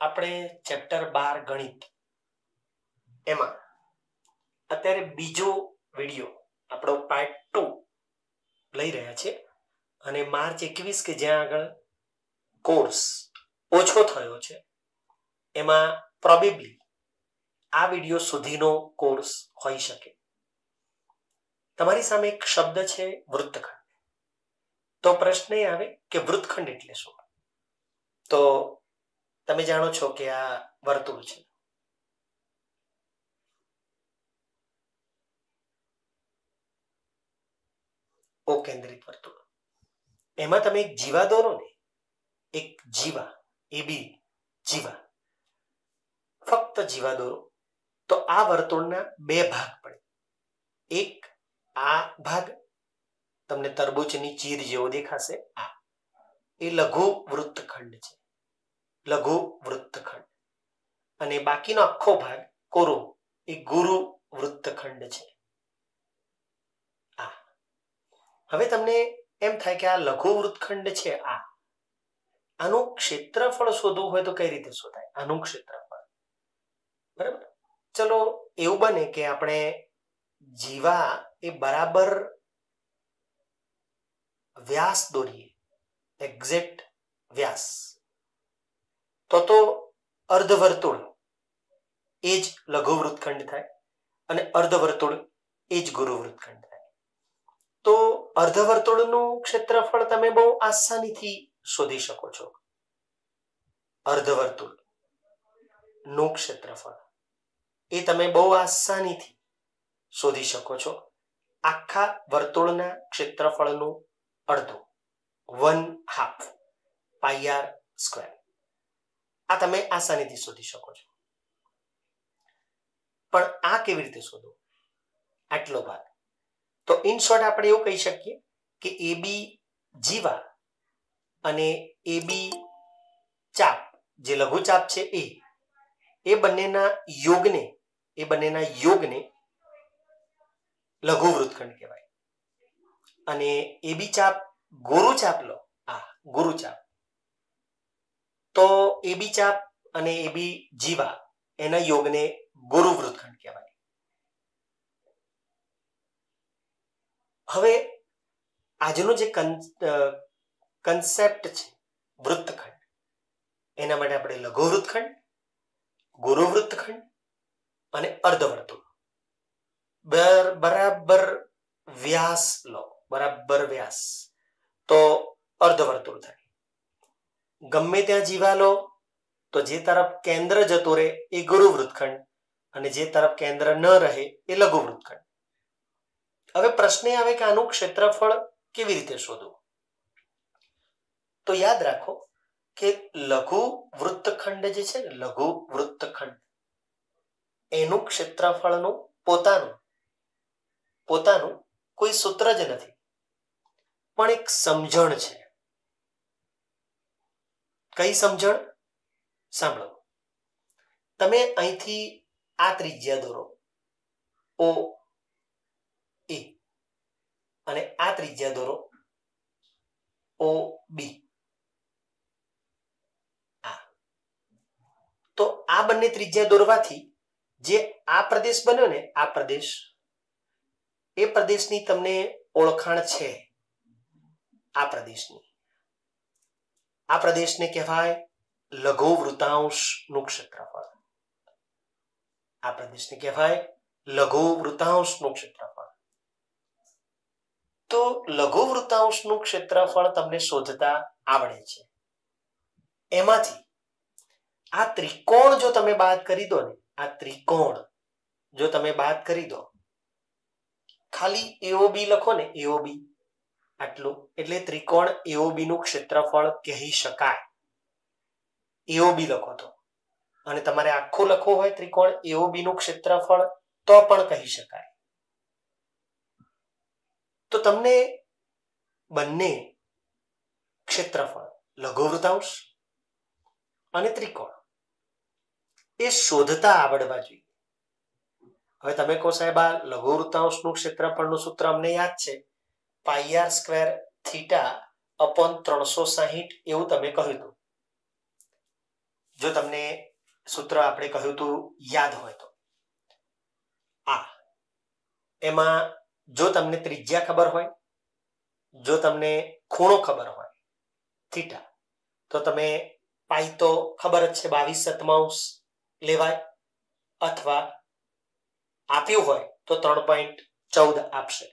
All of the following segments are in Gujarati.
આપણે ચેપ્ટર 12 ગણિત એમાં અત્યારે બીજો વિડિયો આપણો પાર્ટ 2 લઈ રહ્યા છે અને માર્ચ 21 કે જ્યાં આગળ કોર્સ ઓછો થયો છે એમાં પ્રોબેબલી આ વિડિયો સુધીનો કોર્સ હોઈ શકે. તમારી સામે એક શબ્દ છે વૃત્તખંડ. તો પ્રશ્ન એ આવે કે વૃત્તખંડ એટલે શું? તો તમે જાણો છો કે આ વર્તુળ છે. ઓ કેન્દ્રિત વર્તુળ. એમાં તમે એક જીવા દોરો ને, એક જીવા, એબી જીવા, ફક્ત જીવા દોરો તો આ વર્તુળના બે ભાગ પડે. એક આ ભાગ તમને તરબૂચની ચીર જેવો દેખાશે, આ એ લઘુ વૃત્તખંડ છે, લઘુ વૃત્તખંડ. અને બાકીનો આખો ભાગ કોરો એ ગુરુ વૃત્તખંડ છે. આ હવે તમને એમ થાય કે આ લઘુ વૃત્તખંડ છે, આનું ક્ષેત્રફળ શોધવું હોય તો કઈ રીતે શોધાય? આનું ક્ષેત્રફળ, બરાબર. ચલો એવું બને કે આપણે જીવા એ બરાબર વ્યાસ દોરીએ, એક્ઝેક્ટ વ્યાસ, તો અર્ધવર્તુળ એ જ લઘુ વૃત્તખંડ થાય અને અર્ધવર્તુળ એ જ ગુરુ વૃત્તખંડ થાય. તો અર્ધવર્તુળનું ક્ષેત્રફળ તમે બહુ આસાનીથી શોધી શકો છો. અર્ધવર્તુળ નું ક્ષેત્રફળ એ તમે બહુ આસાનીથી શોધી શકો છો. આખા વર્તુળના ક્ષેત્રફળનું અડધું, 1/2 પાઈ આર સ્ક્વેર. આ તમે આસાનીથી શોધી શકો છો. પણ આ કેવી રીતે શોધવું? આટલો ભાગ. તો ઇન શોર્ટ આપણે એવું કહી શકીએ કે એબી જીવા અને એબી ચાપ, જે લઘુ ચાપ છે એ બંનેના યોગને લઘુ વૃત્તખંડ કહેવાય. અને એબી ચાપ ગુરુ ચાપ લો, ગુરુ ચાપ, તો એબી ચાપ અને એબી જીવા એના યોગને ગુરુ વૃત્તખંડ કહેવાય. હવે આજનો જે કન્સેપ્ટ છે વૃત્તખંડ, એના માટે આપણે લઘુ વૃત્તખંડ, ગુરુ વૃત્તખંડ અને અર્ધવર્તુળ બરાબર વ્યાસ લો, બરાબર વ્યાસ, તો અર્ધવર્તુળ થાય. ગમે ત્યાં જીવા લો તો જે તરફ કેન્દ્ર જતું રહે એ ગુરુ વૃત્તખંડ અને જે તરફ કેન્દ્ર ન રહે એ લઘુ વૃત્તખંડ. હવે પ્રશ્ન આવે કે આનું ક્ષેત્રફળ કેવી રીતે શોધવું? તો યાદ રાખો કે લઘુ વૃત્તખંડ જે છે ને, લઘુ વૃત્તખંડ એનું ક્ષેત્રફળનું પોતાનું કોઈ સૂત્ર જ નથી, પણ એક સમજણ છે. કઈ સમજણ? સાંભળો. તમે અહીંથી આ ત્રિજ્યા દોરો ઓ એ અને આ ત્રિજ્યા દોરો ઓ બી. તો આ બંને ત્રિજ્યા દોરવાથી જે આ પ્રદેશ બન્યો ને, આ પ્રદેશ, એ પ્રદેશની તમને ઓળખાણ છે. આ પ્રદેશને કહેવાય લઘુ વૃતાંશનું ક્ષેત્રફળ. આ પ્રદેશને કહેવાય લઘુ વૃતાંશનું ક્ષેત્રફળ. તો લઘુ વૃતાંશનું ક્ષેત્રફળ તમને શોધતા આવડે છે. એમાંથી આ ત્રિકોણ જો તમે બાદ કરી દો ને, આ ત્રિકોણ જો તમે બાદ કરી દો, ખાલી એઓબી લખો ને, એઓબી આટલું, એટલે ત્રિકોણ એઓબી નું ક્ષેત્રફળ કહી શકાય. એઓબી લખો તો, અને તમારે આખું લખવું હોય ત્રિકોણ એઓબી નું ક્ષેત્રફળ તો પણ કહી શકાય. તો તમને બંને ક્ષેત્રફળ, લઘુ વૃતાંશ અને ત્રિકોણ, એ શોધતા આવડવા જોઈએ. હવે તમે કહો સાહેબ આ લઘુ વૃતાંશનું ક્ષેત્રફળનું સૂત્ર અમને યાદ છે, પાઈ આર સ્ક્વેર થીટા અપોન 360, એવું તમે કહ્યું હતું. જો તમને સૂત્ર આપણે કહ્યું હતું યાદ હોય તો આ એમાં જો તમને ત્રિજ્યા ખબર હોય, જો તમને ખૂણો ખબર હોય થીટા, તો તમે પાઈ તો ખબર જ છે 22/7 લેવાય, અથવા આપ્યું હોય તો 3.14 આપશે,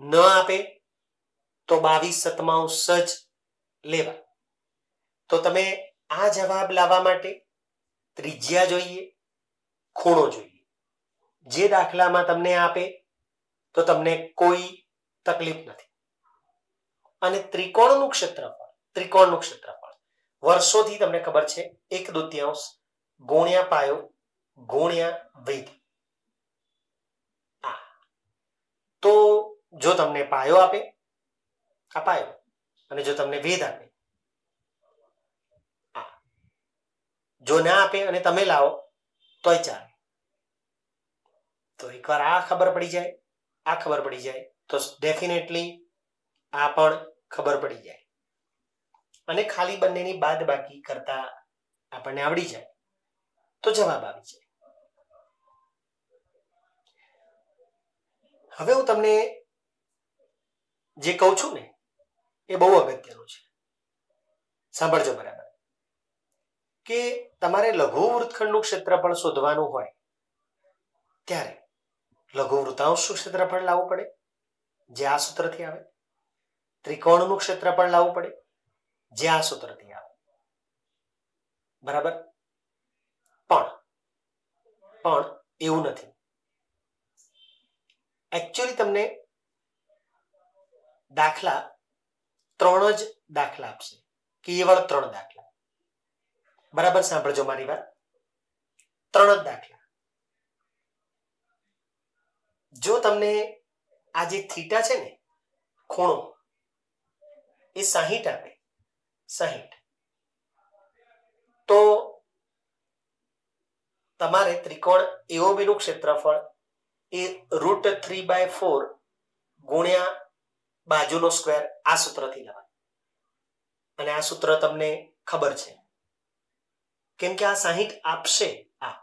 ન આપે તો 22/7 જ લેવાય. તો તમે આ જવાબ લાવવા માટે ત્રિજ્યા જોઈએ, ખૂણો જોઈએ. જે દાખલામાં તમને આપે તો તમને કોઈ તકલીફ નથી. અને ત્રિકોણનું ક્ષેત્રફળ વર્ષોથી તમને ખબર છે 1/2 ગુણ્યા પાયો ગુણ્યા વેધ. તો જો તમને પાયો આપે આ પાયો, અને જો તમને વેધ આપે આ, જો ના આપે અને તમે લાવો તોય ચાલે. તો એકવાર આ ખબર પડી જાય, આ ખબર પડી જાય તો ડેફિનેટલી આ પણ ખબર પડી જાય, અને ખાલી બંનેની બાદ બાકી કરતા આપણને આવડી જાય તો જવાબ આવી જાય. હવે હું તમને જે કહું છું ને એ બહુ અગત્યનું છે, સાંભળજો બરાબર. કે તમારે લઘુ વૃત્તખંડનું ક્ષેત્રફળ શોધવાનું હોય ત્યારે લઘુ વૃત્તાંશનું ક્ષેત્રફળ લાવવું પડે, જે આ સૂત્રથી આવે. ત્રિકોણનું ક્ષેત્રફળ લાવવું પડે, જે આ સૂત્રથી આવે. બરાબર. પણ એવું નથી. એકચ્યુઅલી તમને દાખલા 3 જ દાખલા આપશે, કેવળ 3 દાખલા. બરાબર સાંભળજો મારી વાત. 3 જ દાખલા. જો તમને આ જે થીટા છે ને ખૂણો એ 60 આપે, 60, તો તમારે ત્રિકોણ AOB નું ક્ષેત્રફળ એ √3/4 ગુણ્યા બાજુનો સ્ક્વેર આ સૂત્રથી લેવાય. અને આ સૂત્ર તમને ખબર છે, કેમ કે આ 60 આપશે આ,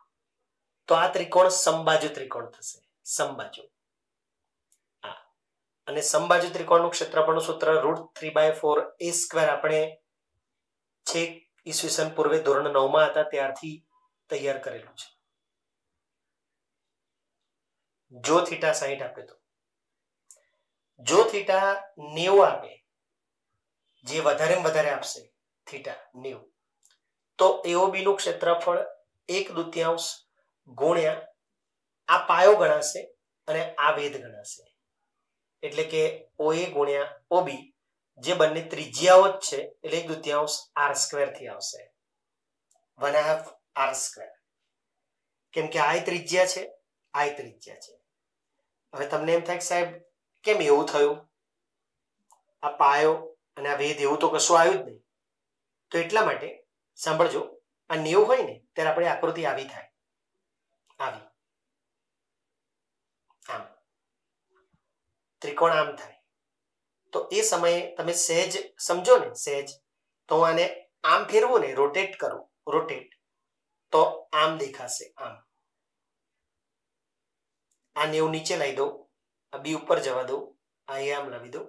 તો આ ત્રિકોણ સમબાજુ ત્રિકોણ થશે. સમબાજુ આ, અને સમબાજુ ત્રિકોણનું ક્ષેત્રફળનું સૂત્ર √3/4 આપણે છેક ઈસવીસન પૂર્વે ધોરણ 9 હતા ત્યારથી તૈયાર કરેલું છે. જો થીટા 60 આપે તો, જો થીટા 90 આપે, જે વધારે આપશે થીટા 90, તો AOB નું ક્ષેત્રફળ 1/2 ગુણ્યા આ પાયો ગણાશે અને આ વેધ ગણાશે. એટલે કે OA ગુણ્યા OB, જે બંને ત્રિજ્યાઓ જ છે, એટલે 1/2 r² થી આવશે, 1/2 r². કેમ કે આ ત્રિજ્યા છે, આ ત્રિજ્યા છે. હવે તમને એમ થાય કે સાહેબ કેમ એવું થયું, આ પાયો અને આ વેધ એવું તો કશું આવ્યું જ નહીં. તો એટલા માટે સાંભળજો, આ 90 હોય ને ત્યારે આપણે આકૃતિ આવી થાય, આવી આમ ત્રિકોણ આમ થાય. તો એ સમયે તમે સહેજ સમજો ને, સહેજ, તો હું આને આમ ફેરવું ને, રોટેટ કરું, રોટેટ, તો આમ દેખાશે. આમ આ 90 નીચે લાવી દઉં, આ બી ઉપર જવા દઉં, આ આમ લાવી દઉં,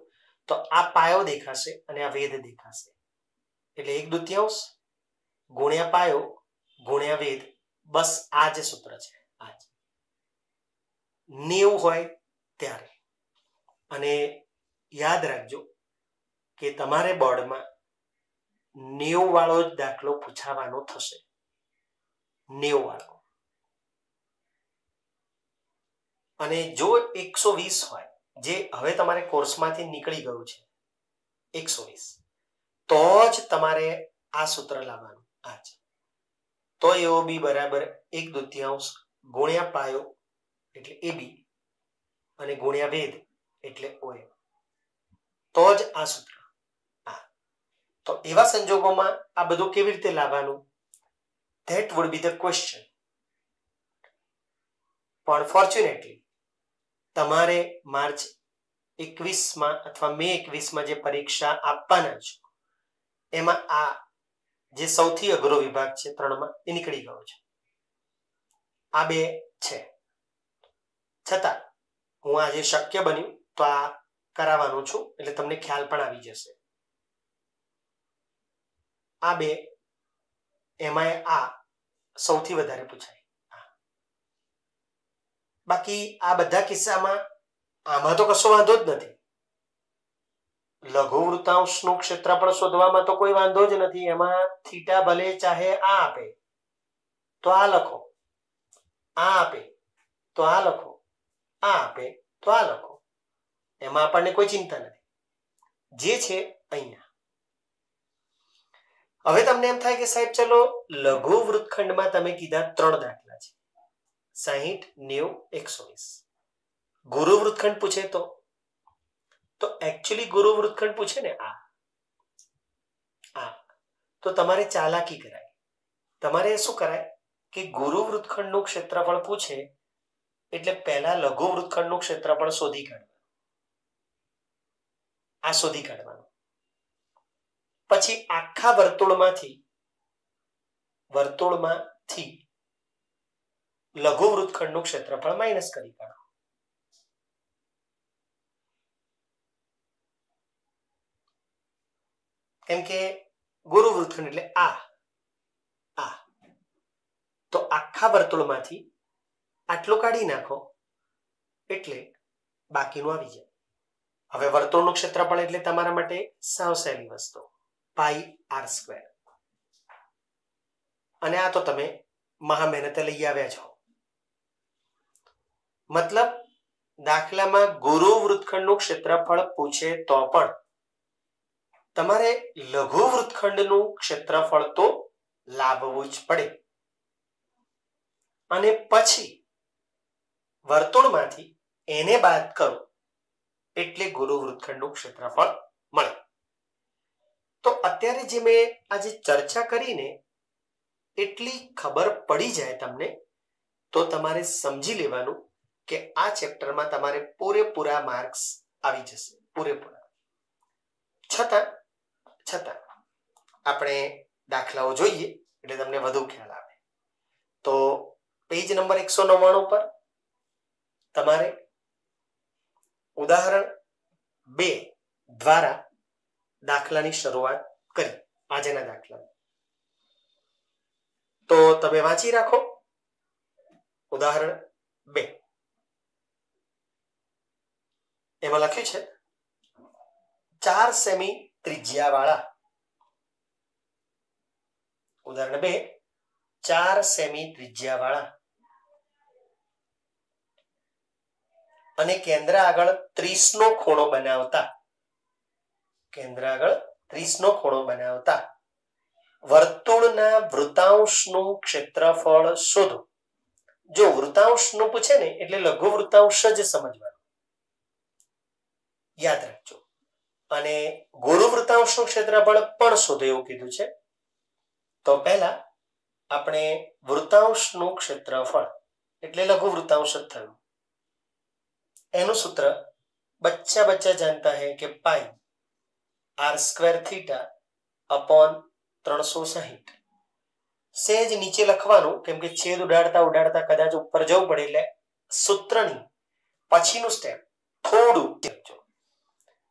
તો આ પાયો દેખાશે અને આ વેધ દેખાશે. એટલે 1/2 ગુણ્યા પાયો ગુણ્યા વેધ, બસ આ જ સૂત્ર છે. આ જ 90 હોય ત્યારે. અને યાદ રાખજો કે તમારે બોર્ડમાં 90 વાળો જ દાખલો પૂછાવાનો થશે, 90 વાળો. અને જો 120 હોય, જે હવે તમારે કોર્સમાંથી નીકળી ગયું છે 120, તો જ તમારે આ સૂત્ર લાવવાનું. આ જ તો AOB બરાબર 1/2 ગુણ્યા પાયો એટલે AB અને ગુણ્યા વેધ એટલે OA, તો જ આ સૂત્ર. તો એવા સંજોગોમાં આ બધું કેવી રીતે લાવવાનું, that would be the question. પણ ફોર્ચ્યુનેટલી તમારે માર્ચ 21 અથવા મે 21 જે પરીક્ષા આપવાના છો, એમાં આ જે સૌથી અઘરો વિભાગ છે 3 માં એ નીકળી ગયો છે. આ 2 છે, છતાં હું આજે શક્ય બન્યું તો આ કરાવવાનું છું, એટલે તમને ખ્યાલ પણ આવી જશે. આ 2 એમાં આ સૌથી વધારે પૂછાય. બાકી આ બધા કિસ્સામાં આમાં તો કશો વાંધો જ નથી. લઘુ વૃત્તાંશનું ક્ષેત્રફળ શોધવામાં તો કોઈ વાંધો જ નથી. એમાં થીટા ભલે ચાહે આ આપે તો આ લખો, આ આપે તો આ લખો, આ આપે તો આ લખો, એમાં આપણને કોઈ ચિંતા નથી. જે છે અહીંયા. હવે તમને એમ થાય કે સાહેબ ચલો લઘુ વૃત્તખંડમાં તમે કીધા 3 દાખલા છે, 60, 90, 120. ગુરુ વૃત્તખંડ પૂછે તો એકચ્યુઅલી ગુરુ વૃત્તખંડ પૂછે ને આ તો તમારે ચાલાકી કરાય. તમારે શું કરાય કે ગુરુ વૃત્તખંડનું ક્ષેત્રફળ પૂછે એટલે પહેલા લઘુ વૃત્તખંડનું ક્ષેત્રફળ શોધી કાઢવાનું. આ શોધી કાઢવાનું. પછી આખા વર્તુળમાંથી લઘુ વૃત્તખંડનું ક્ષેત્રફળ માઇનસ કરી કાઢો. કેમ કે ગુરુ વૃત્તખંડ એટલે આ તો આખા વર્તુળમાંથી આટલું કાઢી નાખો એટલે બાકીનું આવી જાય. હવે વર્તુળનું ક્ષેત્રફળ એટલે તમારા માટે સાવ સહેલી વસ્તુ, πr². અને આ તો તમે મહા મહેનતે લઈ આવ્યા છો. મતલબ દાખલામાં ગુરુ વૃત્તખંડનું ક્ષેત્રફળ પૂછે તો પણ તમારે લઘુ વૃત્તખંડનું ક્ષેત્રફળ તો લાવવું જ પડે. અને પછી વર્તુળમાંથી એને બાદ કરો એટલે ગુરુ વૃત્તખંડનું ક્ષેત્રફળ મળે. તો અત્યારે જે મેં આજે ચર્ચા કરીને એટલી ખબર પડી જાય તમને તો તમારે સમજી લેવાનું કે આ ચેપ્ટરમાં તમારે પૂરેપૂરા માર્ક્સ આવી જશે, પૂરેપૂરા. છતાં આપણે દાખલાઓ જોઈએ એટલે તમને વધુ ખ્યાલ આવે. તો પેજ નંબર 199 પર તમારે ઉદાહરણ 2 દ્વારા દાખલાની શરૂઆત કરી, આજના દાખલા. તો તમે વાંચી રાખો. ઉદાહરણ 2 એમાં લખ્યું છે 4 સેમી ત્રિજ્યાવાળા. ઉદાહરણ 2 4 સેમી ત્રિજ્યાવાળા અને કેન્દ્ર આગળ 30 નો ખૂણો બનાવતા વર્તુળના વૃત્તાંશનું ક્ષેત્રફળ શોધો. જો વૃત્તાંશનું પૂછે ને એટલે લઘુ વૃત્તાંશ જ સમજવાનું, યાદ રાખજો. અને ગુરુ વૃત્તાંશનું ક્ષેત્રફળ પણ શોધો એવું કીધું છે. તો પહેલા આપણે વૃત્તાંશનું ક્ષેત્રફળ એટલે લઘુ વૃત્તાંશ જ થયું. એનું સૂત્ર બચ્ચા જાનતા હૈ કે πr²θ/360. સહેજ નીચે લખવાનું કેમ કે છેદ ઉડાડતા કદાચ ઉપર જવું પડે એટલે સૂત્રની પછીનું સ્ટેપ થોડું લખજો.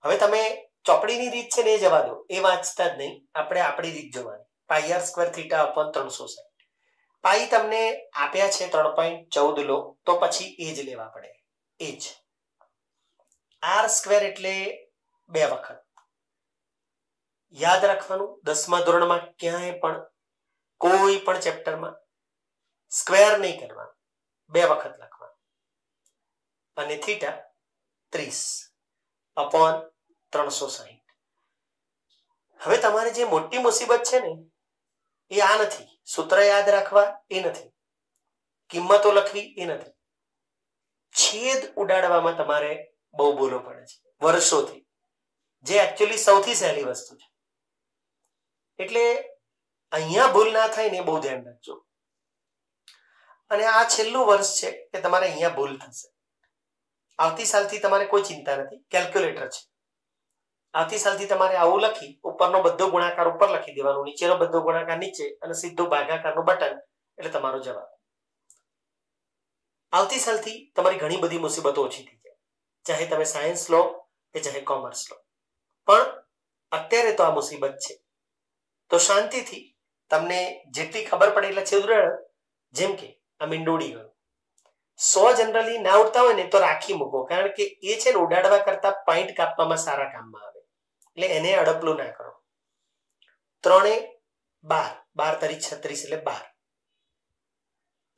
હવે તમે ચોપડીની રીત છે ને એ જવા દો, એ વાંચતા જ નહીં, આપણે આપણી રીત જોવાની. πr²θ/360. પાઈ તમને આપ્યા છે 3.14 લો તો પછી એ જ લેવા પડે. એ જ r² એટલે 2 વખત. યાદ રાખવાનું 10મા ધોરણમાં ક્યાંય પણ કોઈ પણ ચેપ્ટરમાં સ્ક્વેર નહીં કરવાનું, 2 વખત લખવાનું. અને θ 30/360. હવે તમારે જે મોટી મુસીબત છે ને એ આ નથી, સૂત્ર યાદ રાખવા એ નથી, કિંમતો લખવી એ નથી. છેદ ઉડાડવામાં તમારે બહુ ભૂલો પડે છે વર્ષોથી, જે એકચ્યુઅલી સૌથી સહેલી વસ્તુ છે. એટલે અહીંયા ભૂલ ના થાય ને બહુ ધ્યાન રાખજો. અને આ છેલ્લું વર્ષ છે કે તમારે અહીંયા ભૂલ થશે. આવતી સાલથી તમારે કોઈ ચિંતા નથી, કેલ્ક્યુલેટર છે. આવતી સાલથી તમારે આવું લખી ઉપરનો બધો ગુણાકાર ઉપર લખી દેવાનો, નીચેનો બધો ગુણાકાર નીચે અને સીધું ભાગાકારનું બટન એટલે તમારો જવાબ. આવતી સાલથી તમારી ઘણી બધી મુસીબતો ઓછી થઈ જાય, ચાહે તમે સાયન્સ લો કે ચાહે કોમર્સ લો. પણ અત્યારે તો આ મુસીબત છે, તો શાંતિથી તમને જેટલી ખબર પડે એટલે છે ઉદાહરણ, જેમ કે આ મીંડોળી ગયું. 100 જનરલી ના ઉડતા હોય ને તો રાખી મૂકો, કારણ કે એ છે ને ઉડાડવા કરતા પોઈન્ટ કાપવામાં સારા કામમાં આવે, એટલે એને અડપલું ના કરો. 3 12, 12 તરી 36 એટલે 12.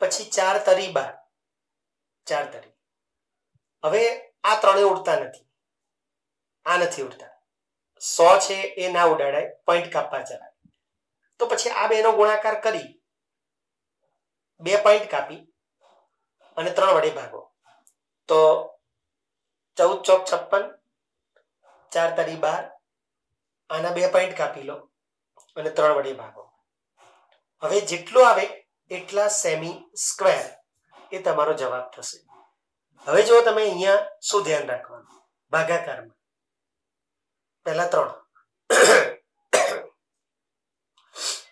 પછી 4 તરી 12, 4 તરી. હવે આ ત્રણે ઉડતા નથી, આ નથી ઉડતા. 100 છે એ ના ઉડાડાય, પોઈન્ટ કાપવા ચલાવે. તો પછી આ બેનો ગુણાકાર કરી 2 પોઈન્ટ કાપી અને 3 વડે ભાગો, તો 14 ચોક 56, 4 તરી 12, આના 2 પોઈન્ટ કાપી લો અને 3 વડે ભાગો. હવે જેટલું આવે એટલા સેમી સ્ક્વેર એ તમારો જવાબ થશે. હવે જો તમે અહીંયા શું ધ્યાન રાખવાનું, ભાગાકારમાં પહેલા 3,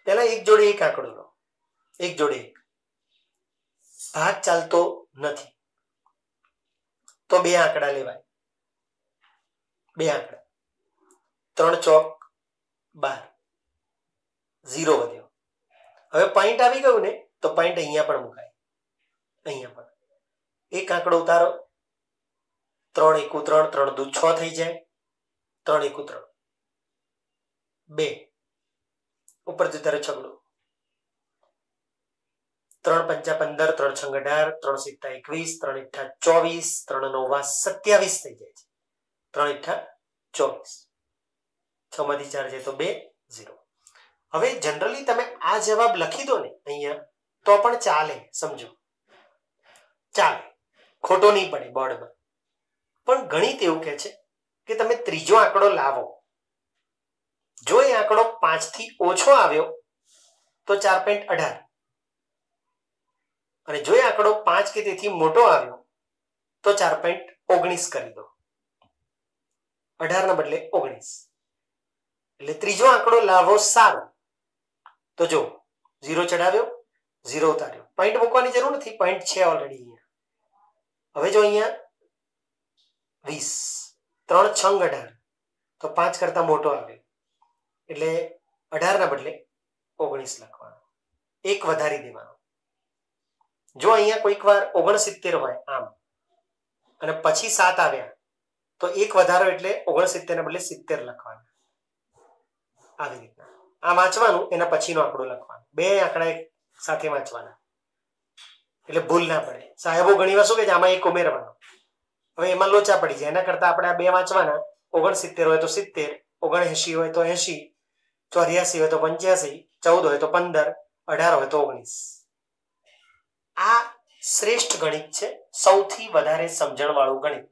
પહેલા 1 જોડે 1 આંકડો લો, 1 જોડે 1. ભાગ ચાલતો નથી તો 2 આંકડા લેવાય, 2 આંકડા. 3 ચોક 12, 0 વધ્યો. હવે પોઈન્ટ આવી ગયું ને તો પોઈન્ટ અહીંયા પણ મુકાય, અહીંયા પણ 1 આંકડો ઉતારો, 3 એકુ 3, 3 દુ 6 થઈ જાય, 3 એકુ 3, 2 ઉપર જતા છગડો, 3 પંચા 15, 3 છંગ 18, 3 સિત્તા 21, 3 અઠ્ઠા 24, 3 નવા 27 થઈ જાય છે. 3 અઠ્ઠા 24, 6 માંથી 4 જાય તો 2, 0. હવે જનરલી તમે આ જવાબ લખી દો ને અહીંયા તો પણ ચાલે, સમજો ચાલે, ખોટો નહીં પડે બોર્ડમાં. પણ ગણિત એવું કહે છે કે તમે ત્રીજો આંકડો લાવો. જો એ આંકડો 5 થી ઓછો આવ્યો તો 4.18, અને જો એ આંકડો 5 કે તેથી મોટો આવ્યો તો 4.19 કરી દો, 18 ના બદલે 19. એટલે ત્રીજો આંકડો લાવો સારો. તો જો 0 ચડાવ્યો, 0 ઉતાર્યો, પોઈન્ટ મૂકવાની જરૂર નથી, પોઈન્ટ છે ઓલરેડી અહીંયા. હવે જો અહીંયા 20, 3 છંગ 18, તો 5 કરતા મોટો આવ્યો એટલે 18 ના બદલે 19 લખવાનો, 1 વધારી દેવાનો. જો અહીંયા કોઈક વાર 69 હોય આમ અને પછી 7 આવ્યા તો 1 વધારો એટલે 69 ના બદલે 70 લખવાના. આવી રીતના આ વાંચવાનું, એના પછીનો આંકડો લખવાનો, 2 આંકડા એક સાથે વાંચવાના એટલે ભૂલ ના પડે. સાહેબો ઘણી વાર શું કે આમાં 1 ઉમેરવાનો, હવે એમાં લોચા પડી જાય. એના કરતા આપણે આ 2 વાંચવાના, 69 હોય તો 70, 79 હોય તો 80, 84 હોય તો 85, 14 હોય તો 15, 18 હોય તો 19. આ શ્રેષ્ઠ ગણિત છે, સૌથી વધારે સમજણ વાળું ગણિત,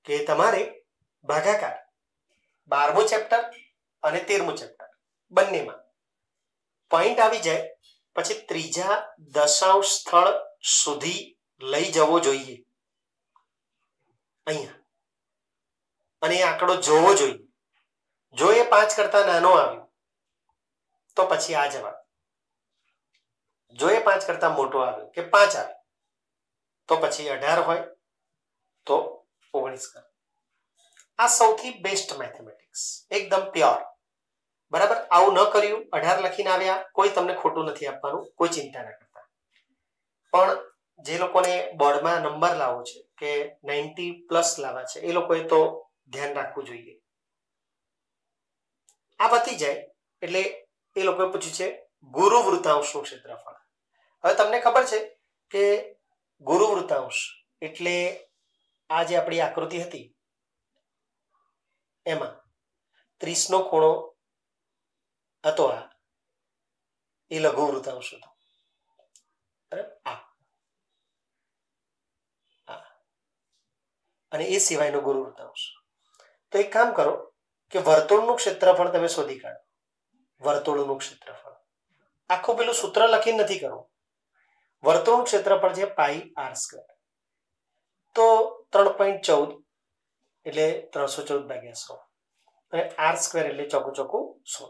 કે તમારે ભાગાકાર 12મું ચેપ્ટર અને 13મું ચેપ્ટર બંનેમાં પોઈન્ટ આવી જાય પછી ત્રીજા દશાંશ સ્થળ સુધી લઈ જવો જોઈએ અહીંયા, અને એ આંકડો જોવો જોઈએ. જો એ 5 કરતા નાનો આવ્યો તો પછી આ જવાબ, જો એ 5 કરતા મોટો આવ્યો કે 5 આવે તો પછી 18 હોય તો 19 કરો. આ સૌથી બેસ્ટ મેથેમેટિક્સ, એકદમ પ્યોર. બરાબર, આવું ન કર્યું, 18 લખીને આવ્યા, કોઈ તમને ખોટું નથી આપવાનું, કોઈ ચિંતા ના કરતા. પણ જે લોકોને બોર્ડમાં નંબર લાવવો છે કે 90+ લાવવા છે, એ લોકોએ તો ધ્યાન રાખવું જોઈએ. આ પતી જાય એટલે એ લોકોએ પૂછ્યું છે ગુરુ વૃત્તાંશનું ક્ષેત્રફળ. હવે તમને ખબર છે કે ગુરુ વૃત્તાંશ એટલે આ જે આપણી આકૃતિ હતી એમાં 30 નો ખૂણો હતો, આ એ લઘુ વૃત્તાંશ હતો. અને એ સિવાયનો ગુરુ વૃત્તાંશ. તો એક કામ કરો કે વર્તુળનું ક્ષેત્રફળ તમે શોધી કાઢો. વર્તુળનું ક્ષેત્રફળ આખું પેલું સૂત્ર લખીને નથી કરવું. વર્તુળનું ક્ષેત્રફળ છે πr². તો 3.14 એટલે 314 ભાગ્યા 100 અને r સ્ક્વેર એટલે ચોકું ચોકું 100.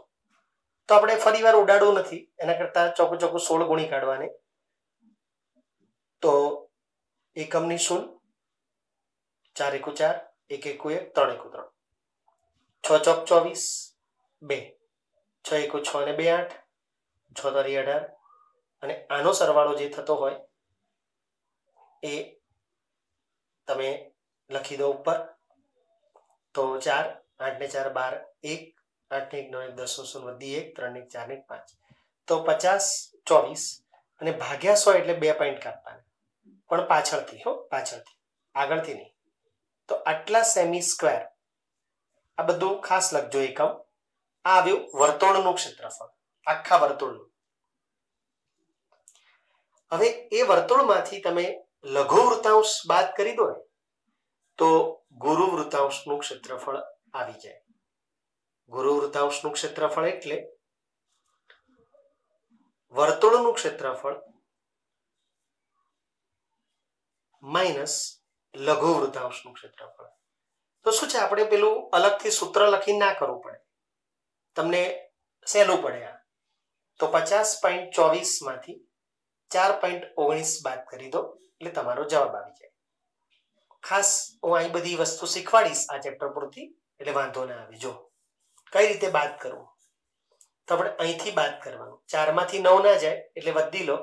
તો આપણે ફરી વાર ઉડાડવું નથી, એના કરતા ચોકું ચોકું 16 ગુણી કાઢવાની. તો એકમની શૂન્ય, 4 એકુ 4, 1 એકુ 1, 3 એકુ 3, 6 ચોક 24, 2, 6 એકુ 6 અને 2 8, 6 તારી 18, અને આનો સરવાળો જે થતો હોય એ તમે લખી દો ઉપર. તો 4, 8 ને 4 12, 1, 8 ને 1 9 10 0 વધી 1, 3 ને 4 ને 5, તો 50 24 અને ભાગ્યા 100 એટલે 2 પોઈન્ટ કાપવાના, પણ પાછળથી, પાછળથી, આગળથી નહીં. તો આટલા સેમી સ્ક્વેર, આ બધું ખાસ લખજો એકમ. આ આવ્યું વર્તુળનું ક્ષેત્રફળ, આખા વર્તુળનું. હવે એ વર્તુળમાંથી તમે લઘુ વૃત્તાંશ બાદ કરી દો ને તો ગુરુ વૃત્તાંશનું ક્ષેત્રફળ આવી જાય. ગુરુ વૃત્તાંશનું ક્ષેત્રફળ એટલે વર્તુળનું ક્ષેત્રફળ માઇનસ લઘુ વૃત્તાંશનું ક્ષેત્રફળ. તો શું છે, આપણે પેલું અલગથી સૂત્ર લખીને ના કરવું પડે, તમને સહેલું પડે આ. તો 50.24 માંથી 4.19 બાદ કરી દો એટલે તમારો જવાબ આવી જાય. ખાસ હું અહીં બધી વસ્તુ શીખવાડીશ આ ચેપ્ટર પૂરતી, એટલે વાંધો ના આવે. જો કઈ રીતે બાદ કરવું, તો આપણે અહીંથી બાદ કરવાનું. 4 માંથી 9 ના જાય એટલે વધી લો.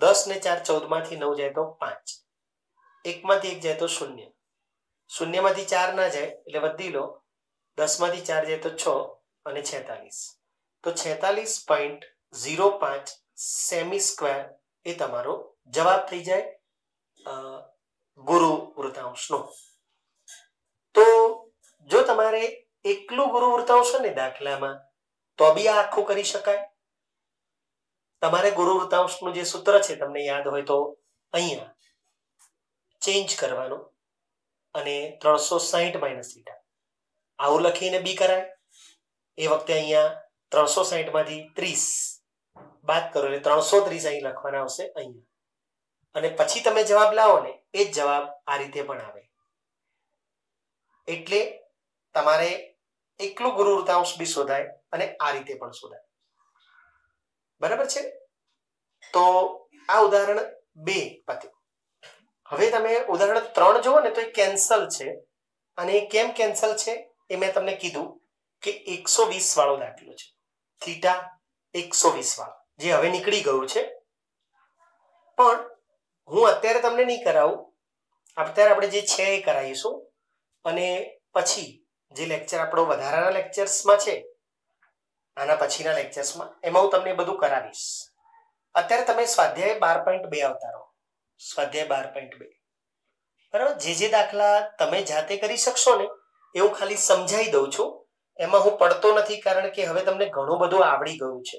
10 ને 4 14 માંથી 9 જાય તો 5, 1 માંથી 1 જાય તો 0, 0 માંથી 4 ના જાય એટલે વધી લો. 10 માંથી 4 જાય તો 6 અને 46, તો 46.05 સેમી સ્ક્વેર એ તમારો જવાબ થઈ જાય ગુરુ વૃત્તાંશનો. તો જો તમારે એકલું ગુરુ વૃત્તાંશ હોય ને દાખલામાં, તો બી આ આખું કરી શકાય. તમારે ગુરુ વૃત્તાંશનું જે સૂત્ર છે તમને યાદ હોય તો અહીંયા ચેન્જ કરવાનું અને 360 માઇનસ થીટા આવું લખીને બી કરાય. એ વખતે અહીંયા 360 માંથી 30 બાદ કરો એટલે 330 અહીં લખવાના આવશે અહીંયા. અને પછી તમે જવાબ લાવો ને એ જ જવાબ આ રીતે પણ આવે. એટલે તમારે એકલું ગુરુ વૃત્તાંશ બી શોધાય અને આ રીતે પણ શોધાય. બરાબર છે? તો આ ઉદાહરણ 2 પત્યું. હવે તમે ઉદાહરણ 3 જુઓ ને તો એ કેન્સલ છે. અને કેમ કેન્સલ છે એ મેં તમને કીધું કે 120 વાળો દાખલો છે. થીટા 120 વાળો જે હવે નીકળી ગયું છે, પણ હું અત્યારે તમને નહીં કરાવું. અત્યારે આપણે જે છે એ કરાવીશું અને પછી જે લેક્ચર આપણો વધારાના લેક્ચર્સમાં છે, આના પછીના લેક્ચર્સમાં, એમાં હું તમને બધું કરાવીશ. અત્યારે તમે સ્વાધ્યાય 12.2 આવતા રહો. સ્વાધ્યાય 12.2 બરાબર. જે દાખલા તમે જાતે કરી શકશો ને એ હું ખાલી સમજાવી દઉં છું. એમાં હું પડતો નથી, કારણ કે હવે તમને ઘણું બધું આવડી ગયું છે.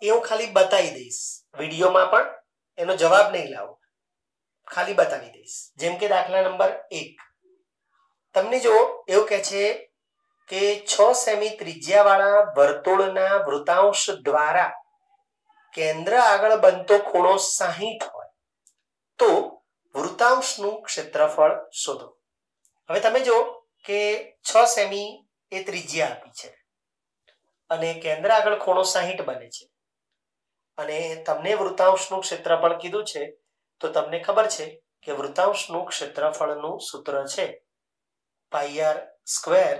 એ હું ખાલી બતાવી દઈશ. વિડીયોમાં પણ એનો જવાબ નહીં લાવું, ખાલી બતાવી દઈશ. જેમ કે દાખલા નંબર 1 તમને જો એવું કહે છે કે 6 સેમી ત્રિજ્યાવાળા વર્તુળના વૃત્તાંશ દ્વારા કેન્દ્ર આગળ બનતો ખૂણો 60 હોય તો વૃત્તાંશનું ક્ષેત્રફળ શોધો. હવે તમે જો કે 6 સેમી એ ત્રિજ્યા આપી છે અને કેન્દ્ર આગળ ખૂણો 60 બને છે અને તમને વૃત્તાંશનું ક્ષેત્રફળ કીધું છે, તો તમને ખબર છે કે વૃત્તાંશનું ક્ષેત્રફળનું સૂત્ર છે પાઈ સ્ક્વેર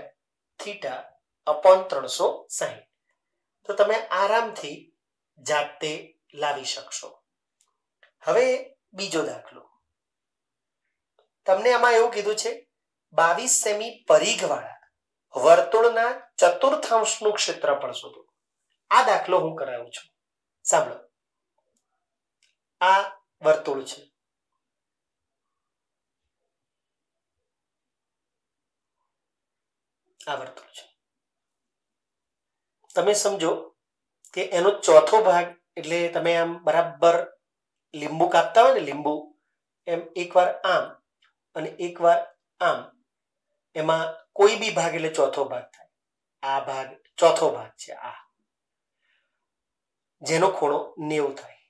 થીટા અપોન 360. તો તમે આરામથી જાતે લાવી શકશો. હવે બીજો દાખલો, તમને આમાં એવું કીધું છે 22 સેમી પરિઘવાળા વર્તુળના ચતુર્થાંશનું ક્ષેત્રફળ શોધો. આ દાખલો હું કરાવું છું. સાંભળો, આ વર્તુળ છે. આ વર્તુળ છે. તમે સમજો કે એનો ચોથો ભાગ, એટલે તમે આમ બરાબર લીંબુ કાપતા હોય ને, લીંબુ એમ એકવાર આમ અને એકવાર આમ, એમાં કોઈ બી ભાગ એટલે ચોથો ભાગ થાય. આ ભાગ ચોથો ભાગ છે, આ જેનો ખૂણો 90 થાય.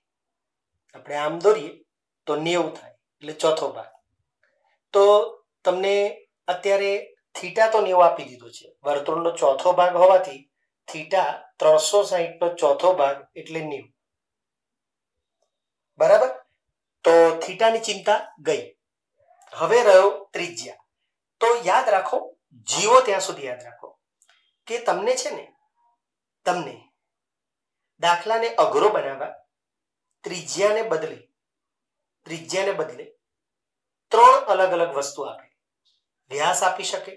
આપણે આમ દોરીએ તો 90 થાય એટલે ચોથો ભાગ. તો તમને અત્યારે થીટા તો 90 આપી દીધો છે. વર્તુળનો ચોથો ભાગ હોવાથી થીટા 360 નો ચોથો ભાગ એટલે 90. બરાબર? તો થીટાની ચિંતા ગઈ. હવે રહ્યો ત્રિજ્યા. તો યાદ રાખો, જીવો ત્યાં સુધી યાદ રાખો કે તમને છે ને દાખલાને અઘરો બનાવવા ત્રિજ્યાને બદલે 3 અલગ અલગ વસ્તુ આપે. વ્યાસ આપી શકે,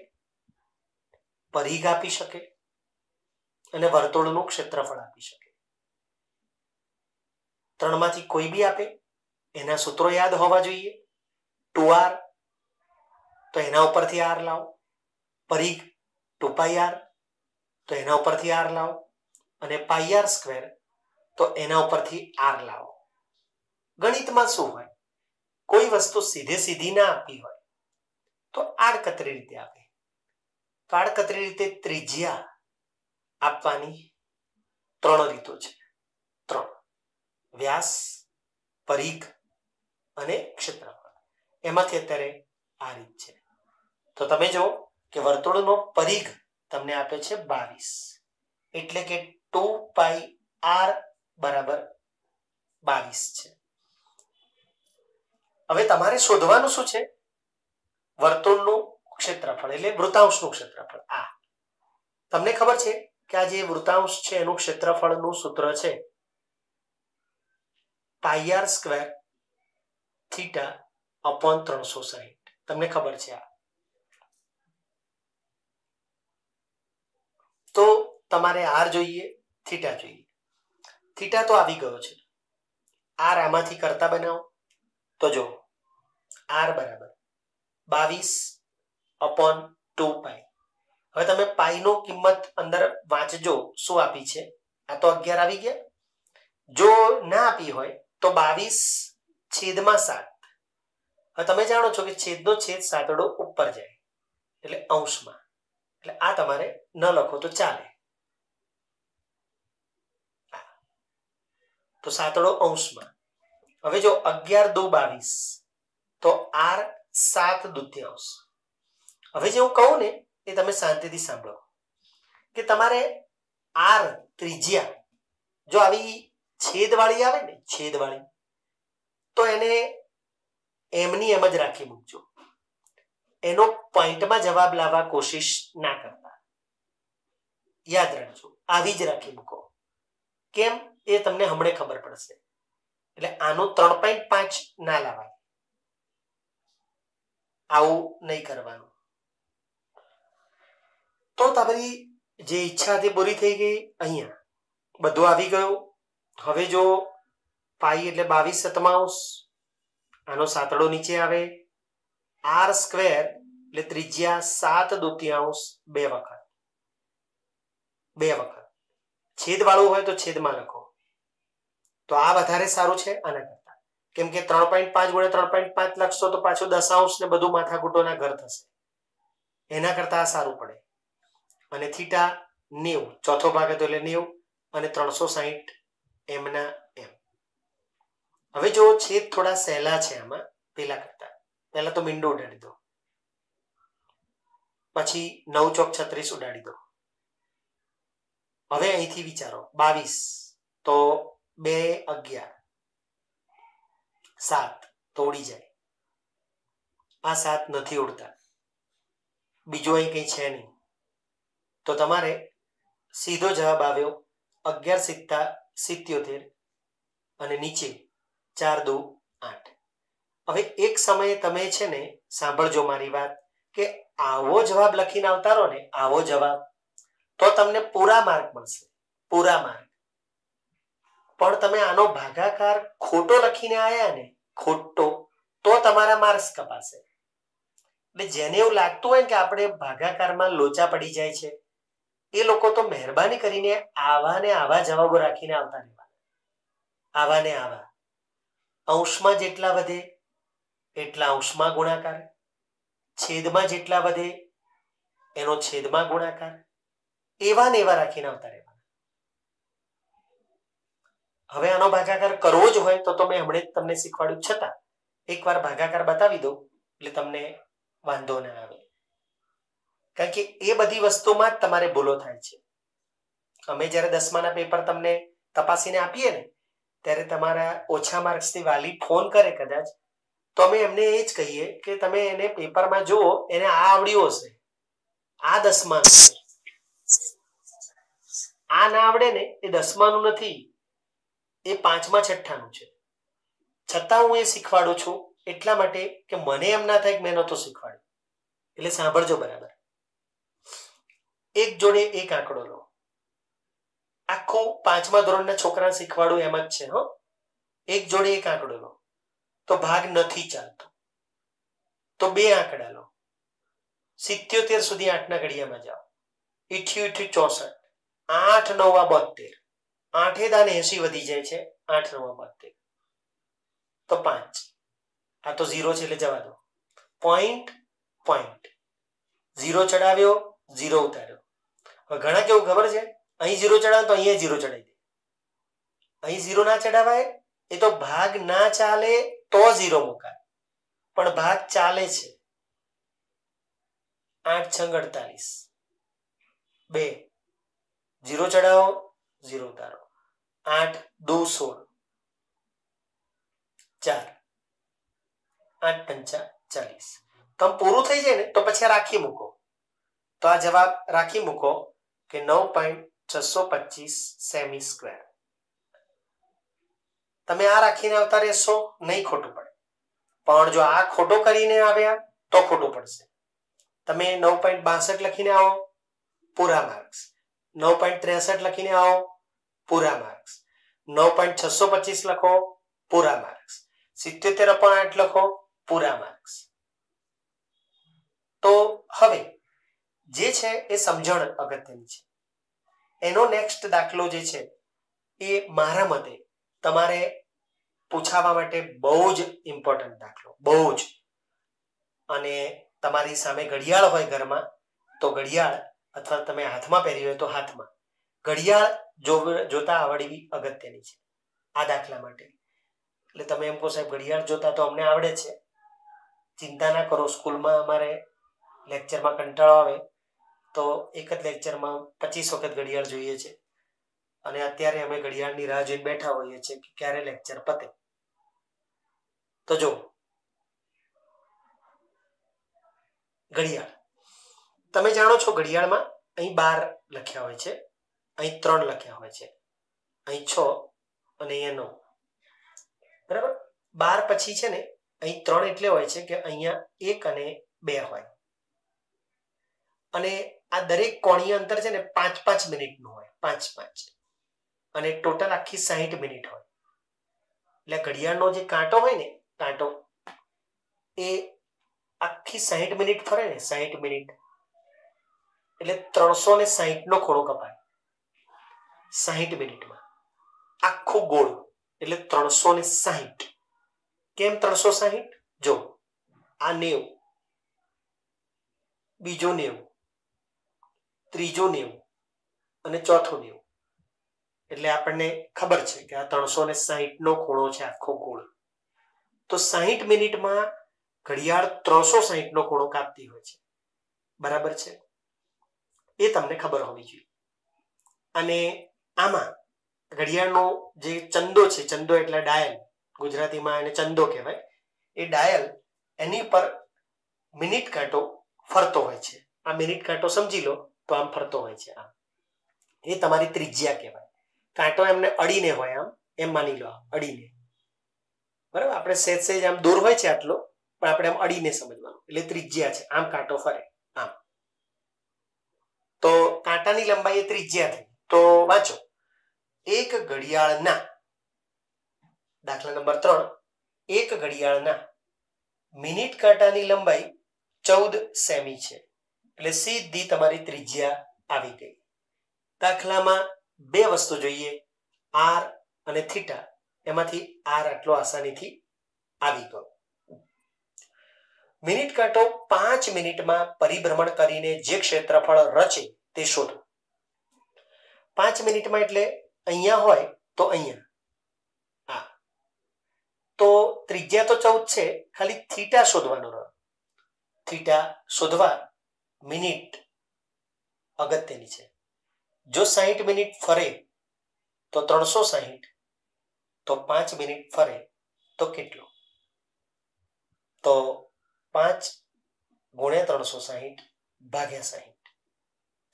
પરિઘ આપી શકે અને વર્તુળનું ક્ષેત્રફળ આપી શકે. 3 માંથી કોઈ બી આપે, એના સૂત્રો યાદ હોવા જોઈએ. 2r તો એના ઉપરથી r લાવો, પરિઘ 2πr તો એના ઉપરથી r લાવો, અને πr² તો એના ઉપરથી r લાવો. ગણિતમાં શું હોય, કોઈ વસ્તુ સીધી ના આપી હોય તો આડકતરી રીતે આપે. તો આડકતરી રીતે ત્રિજ્યા આપવાની 3 રીતો છે. 3: વ્યાસ, પરિઘ અને ક્ષેત્રફળ. એમાંથી અત્યારે આ રીત છે. તો તમે જો કે વર્તુળનો પરિઘ તમને આપે છે 22, એટલે કે 2πr બરાબર 22 છે. હવે તમારે શોધવાનું શું છે? વર્તુળનું ક્ષેત્રફળ એટલે વૃતાંશનું ક્ષેત્રફળ. આ તમને ખબર છે કે આ જે વૃતાંશ છે એનું ક્ષેત્રફળનું સૂત્ર છે πr² થીટા અપોન 360. તમને ખબર છે આ. તો તમારે r જોઈએ, થીટા જોઈએ. થીટા તો આવી ગયો છે. r આમાંથી કરતા બનાવો તો જો r બરાબર 22/2π. હવે તમે પાઈ નો કિંમત અંદર વાંચજો શું આપી છે. આ તો 11 આવી ગયા. જો ના આપી હોય તો 22/7. હવે તમે જાણો છો કે છેદનો છેદ સાતડો ઉપર જાય એટલે અંશમાં, એટલે આ તમારે ન લખો તો ચાલે. તો સાતડો અંશમાં. હવે જો 11/2 = 22 તો r 7/2. હવે જે હું કહું ને એ તમે શાંતિથી સાંભળો કે તમારે r ત્રિજ્યા જો આવી છેદવાળી આવે ને, છેદવાળી, તો એને એમની એમ જ રાખી મૂકજો. એનો પોઈન્ટમાં જવાબ લાવવા કોશિશ ના કરતા. યાદ રાખજો, આવી જ રાખી મૂકો. કેમ એ તમને હમણે ખબર પડશે. એટલે આનું 3.5 ના લાવાય, આવું નહીં કરવાનું. તો તમારી જે ઈચ્છા હતી પૂરી થઈ ગઈ. અહીંયા બધું આવી ગયું. હવે જો પાઈ એટલે 22/7, આનો સાતડો નીચે આવે. r² એટલે ત્રિજ્યા 7/2 બે વખત. છેદવાળું હોય તો છેદમાં લખો તો આ વધારે સારું છે આના કરતા. કેમ કે 3.5 × 3.5 લખશો તો પાછું દશાંશ ને બધું માથાકૂટોના ઘર થશે. એના કરતા આ સારું પડે. અને થીટા 90, ચોથો ભાગ હતો એટલે 90, અને 360 એમના એમ. હવે જો છેદ થોડા સહેલા છે આમાં પેલા કરતા. પહેલા તો મીંડો ઉડાડી દો, પછી 9 ચોક 36 ઉડાડી દો. હવે અહીંથી વિચારો 22 તો 2 11 7 તો ઉડી જાય. આ 7 નથી ઉડતા. બીજું અહીં કંઈ છે નહીં. તો તમારે સીધો જવાબ આવ્યો 11 × 77 અને નીચે 4×2 = 8. હવે એક સમયે તમે છે ને સાંભળજો મારી વાત કે આવો જવાબ લખીને આવતા રહો ને, આવો જવાબ, તો તમને પૂરા માર્ક મળશે. પૂરા માર્ક. પણ તમે આનો ભાગાકાર ખોટો લખીને આયા ને, ખોટો, તો તમારા માર્ક્સ કપાશે. એટલે જેને એવું લાગતું હોય કે આપણે ભાગાકારમાં લોચા પડી જાય છે, એ લોકો તો મહેરબાની કરીને આવા ને આવા જવાબો રાખીને આવતા રહેવાના. આવા ને આવા. અંશમાં જેટલા વધે એટલા અંશમાં ગુણાકાર, છેદમાં જેટલા વધે એનો છેદમાં ગુણાકાર, એવા ને એવા રાખીને આવતા રહેવાના. હવે આનો ભાગાકાર કરવો જ હોય તો મેં હમણાં જ તમને શીખવાડ્યું, છતાં એકવાર ભાગાકાર બતાવી દો એટલે તમને વાંધો ના આવે, કારણ કે એ બધી વસ્તુમાં જ તમારે ભૂલો થાય છે. અમે જ્યારે 10માના પેપર તમને તપાસીને આપીએ ને ત્યારે તમારા ઓછા માર્ક્સથી વાલી ફોન કરે કદાચ, તો અમે એમને એ જ કહીએ કે તમે એને પેપરમાં જુઓ, એને આ આવડ્યું હશે, આ 10માનું છે, આ ના આવડે ને એ 10માનું નથી, એ 5મા 6ઠાનું છે. છતાં હું એ શીખવાડું છું એટલા માટે કે મને એમ ના થાય કે મેં નહોતું શીખવાડ્યું. એટલે સાંભળજો બરાબર. એક જોડે એક આંકડો લો. આખું 5મા ધોરણના છોકરાને શીખવાડું એમ જ છે. હો, એક જોડે એક આંકડો લો તો ભાગ નથી ચાલતો, તો 2 આંકડા લો. 77 સુધી 8ના ઘડિયામાં જાઓ. 88 64, 8 9 72, 8 દાને 80 વધી જાય છે. 8 9 72 તો 5. આ તો 0 છે એટલે જવા દો. પોઈન્ટ પોઈન્ટ 0 ચડાવ્યો, 0 ઉતાર્યો. હવે ઘણા કેવું ખબર છે, અહીં 0 ચડાવે તો અહીંયા 0 ચડાવી દે. અહીં 0 ના ચડાવાય, એ તો ભાગ ના ચાલે તો 0 મુકાય, પણ ભાગ ચાલે છે. 8 6 48, 2 0 ચડાવો, 0 ઉતારો. 8 2 16, 4 8 5 40. તો પૂરું થઈ જાય ને તો પછી રાખી મૂકો. તો આ જવાબ રાખી મૂકો કે 9.625 સેમી સ્ક્વેર. તમે આ રાખીને આવતા રહેશો, નહીં ખોટું પડે. પણ જો આ ખોટો કરીને આવ્યા તો ખોટું પડશે. તમે 9.62 લખીને આવો, પૂરા માર્ક્સ. 9.63 લખીને આવો, પૂરા માર્ક્સ. 9.625 લખો, પૂરા માર્ક્સ. 77.8 લખો, પૂરા માર્ક્સ. તો હવે જે છે એ સમજણ અગત્યની છે. એનો નેક્સ્ટ દાખલો જે છે એ મારા મતે તમારે પૂછાવા માટે બહુ જ ઇમ્પોર્ટન્ટ દાખલો, બહુ જ. અને તમારી સામે ઘડિયાળ હોય ઘરમાં તો ઘડિયાળ, અથવા તમે હાથમાં પહેરી હોય તો હાથમાં ઘડિયાળ જોતા આવડવી અગત્યની છે આ દાખલા માટે. એટલે તમે એમ કહો સાહેબ ઘડિયાળ જોતા તો અમને આવડે છે, ચિંતા ના કરો. સ્કૂલમાં અમારે લેક્ચરમાં કંટાળો આવે તો એક જ લેક્ચરમાં 25 વખત ઘડિયાળ જોઈએ છે, અને અત્યારે અમે ઘડિયાળની રાહ જોઈને બેઠા હોઈએ છીએ કે ક્યારે લેક્ચર પતે. તો જો ઘડિયાળ, તમે જાણો છો ઘડિયાળમાં અહીં 12 લખ્યા હોય છે, અહીં 3 લખ્યા હોય છે, અહીં 6 અને અહીંયા 9. બરાબર. 12 પછી છે ને અહીં 3 એટલે હોય છે કે અહીંયા 1 અને 2 હોય, અને આ દરેક કોણીય અંતર છે ને 5-5 મિનિટનું હોય, 5-5, અને ટોટલ આખી 60 મિનિટ હોય. એટલે ઘડિયાળનો જે કાંટો હોય ને, કાંટો એ આખી 60 મિનિટ ફરે ને, 60 મિનિટ એટલે 360 નો ખૂણો કપાય 60 મિનિટમાં. આખું ગોળ એટલે 360. કેમ 360? જો આ 90, બીજો 90, ત્રીજો 90 અને ચોથો 90. એટલે આપણને ખબર છે કે આ 360 નો ખૂણો છે આખો ગોળ. તો 60 મિનિટમાં ઘડિયાળ 360 નો ખૂણો કાપતી હોય છે. બરાબર છે, એ તમને ખબર હોવી જોઈએ. અને આમાં ઘડિયાળનો જે ચંદો છે, ચંદો એટલે ડાયલ, ગુજરાતીમાં એને ચંદો કહેવાય. એ ડાયલ, એની પર મિનિટ કાંટો ફરતો હોય છે. આ મિનિટ કાંટો સમજી લો તો આમ ફરતો હોય છે. આમ એ તમારી ત્રિજ્યા કહેવાય. કાંટો એમને અડીને હોય, આમ એમ માની લો, અડીને. બરાબર. આપણે સહેજ આમ દૂર હોય છે આટલો, પણ આપણે આમ અડીને સમજવાનું, એટલે ત્રિજ્યા છે. આમ કાંટો ફરે, આમ. તો કાંટાની લંબાઈ એ ત્રિજ્યા થઈ. તો વાંચો, એક ઘડિયાળના, દાખલા નંબર 3, એક ઘડિયાળના મિનિટ કાંટાની લંબાઈ 14 સેમી છે. એટલે સીધી તમારી ત્રિજ્યા આવી ગઈ. દાખલામાં 2 વસ્તુ જોઈએ, આર અને થીટા. એમાંથી આર આટલો આસાનીથી આવી ગયો. મિનિટ કાંટો 5 મિનિટમાં પરિભ્રમણ કરીને જે ક્ષેત્રફળ રચે તે શોધો. 5 મિનિટમાં એટલે અહીંયા હોય તો અહીંયા, આ તો ત્રિજ્યા તો 14 છે, ખાલી થીટા શોધવાનો રહ્યો. થીટા શોધવા મિનિટ અગત્યની છે. જો 60 મિનિટ ફરે તો 360, તો 5 મિનિટ ફરે તો કેટલો? તો 5 ગુણ્યા 360 ભાગ્યા 60